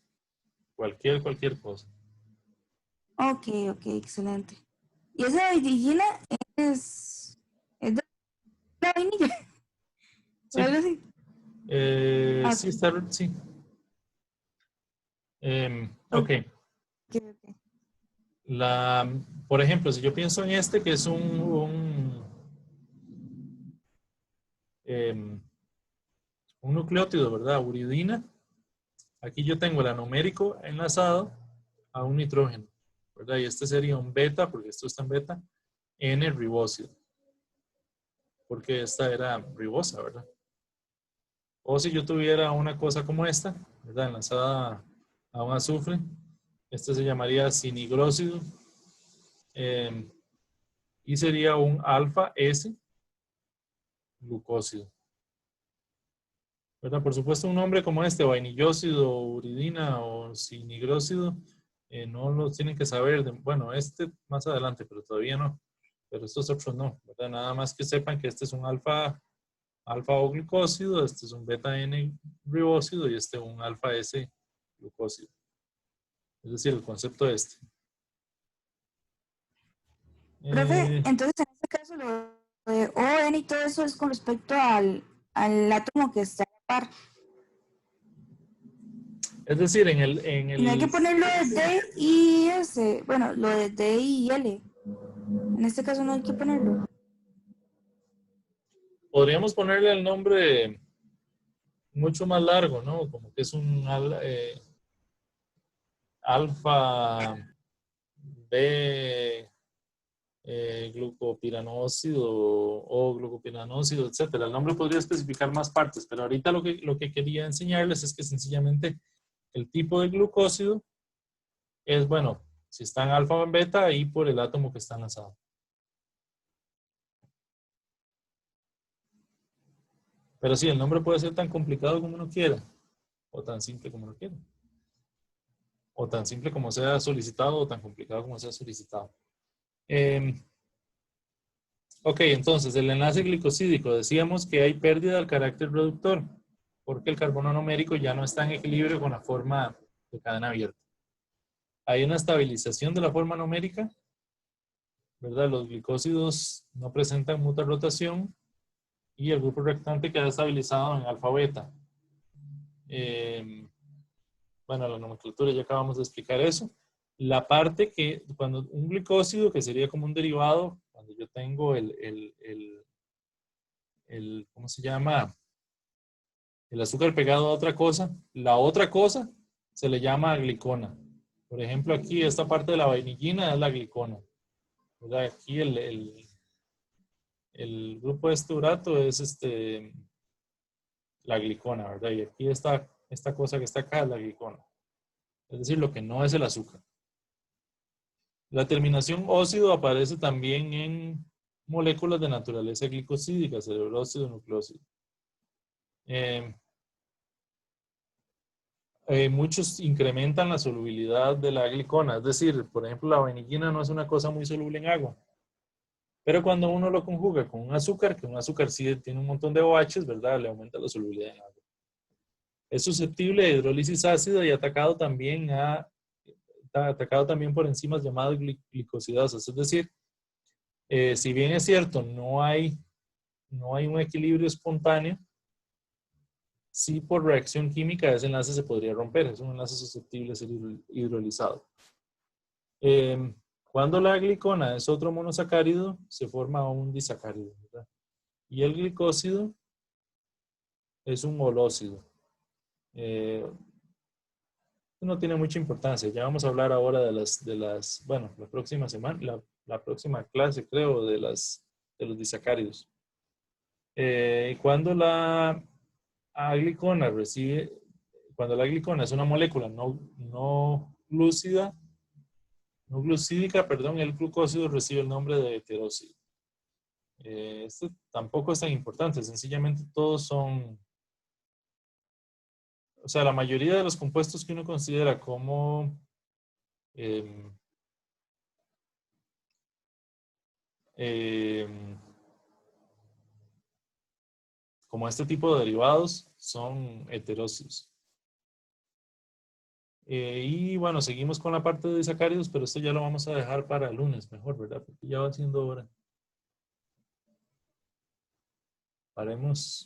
Cualquier cosa. Ok, excelente. ¿Y esa vainillina es de la vainilla? Sí. ¿O algo así? Sí, está, sí. Ok. Por ejemplo, si yo pienso en este, que es un nucleótido, ¿verdad? Uridina. Aquí yo tengo el anomérico enlazado a un nitrógeno, ¿verdad? Y este sería un beta, porque esto está en beta, N-ribósido. porque esta era ribosa, ¿verdad? O si yo tuviera una cosa como esta, ¿verdad? Enlazada a un azufre, este se llamaría sinigrócido y sería un alfa S glucósido. ¿Verdad? Por supuesto, un nombre como este, vainillósido, uridina o sinigrócido, no lo tienen que saber. Bueno, este más adelante, pero todavía no. Pero estos otros no, ¿verdad? Nada más que sepan que este es un alfa O glucósido, este es un beta N ribósido y este un alfa S glucósido. Es decir, el concepto este. Profe, entonces en este caso lo de ON y todo eso es con respecto al átomo que está a la par. Es decir, en Y no hay que ponerlo de D y S, bueno, lo de D y L. En este caso no hay que ponerlo. podríamos ponerle el nombre mucho más largo, ¿no? Como que es un alfa B glucopiranósido o glucopiranósido, etcétera. El nombre podría especificar más partes, pero ahorita lo que quería enseñarles es que sencillamente el tipo de glucósido es, bueno, si está en alfa o en beta, ahí por el átomo que está enlazado. Pero sí, el nombre puede ser tan complicado como uno quiera, o tan simple como uno quiera. O tan simple como sea solicitado, o tan complicado como sea solicitado. Ok, entonces el enlace glicosídico, decíamos que hay pérdida del carácter reductor, porque el carbono numérico ya no está en equilibrio con la forma de cadena abierta. Hay una estabilización de la forma numérica, ¿verdad? Los glicósidos no presentan mucha rotación y el grupo reactante queda estabilizado en alfa beta. Bueno, la nomenclatura ya acabamos de explicar eso. La parte que, cuando un glicósido, que sería como un derivado, cuando yo tengo ¿cómo se llama? El azúcar pegado a otra cosa, la otra cosa se le llama glicona. Por ejemplo, aquí esta parte de la vainillina es la glicona. ¿Verdad? Aquí el grupo de este urato es la glicona, ¿verdad? Y aquí esta cosa que está acá es la glicona. Es decir, lo que no es el azúcar. La terminación óxido aparece también en moléculas de naturaleza glicosídica, cerebróxido, nucleócido. Muchos incrementan la solubilidad de la glicona. Es decir, por ejemplo, la vainillina no es una cosa muy soluble en agua. Pero cuando uno lo conjuga con un azúcar, que un azúcar sí tiene un montón de OHs, ¿verdad? Le aumenta la solubilidad en agua. Es susceptible de hidrólisis ácida y atacado también por enzimas llamadas glicosidasas. Es decir, si bien es cierto, no hay un equilibrio espontáneo, sí por reacción química ese enlace se podría romper. Es un enlace susceptible de ser hidrolizado. Cuando la glicona es otro monosacárido, se forma un disacárido, ¿verdad? Y el glicósido es un holócido. No tiene mucha importancia. Ya vamos a hablar ahora bueno, la próxima semana, la próxima clase, creo, de los disacáridos. Cuando la glicona es una molécula no glucídica, perdón, el glucósido recibe el nombre de heterócido. Esto tampoco es tan importante, sencillamente todos son, o sea, la mayoría de los compuestos que uno considera como como este tipo de derivados son heterócidos. Y bueno, seguimos con la parte de disacáridos, pero esto ya lo vamos a dejar para el lunes mejor, ¿verdad? Porque ya va siendo hora. Paremos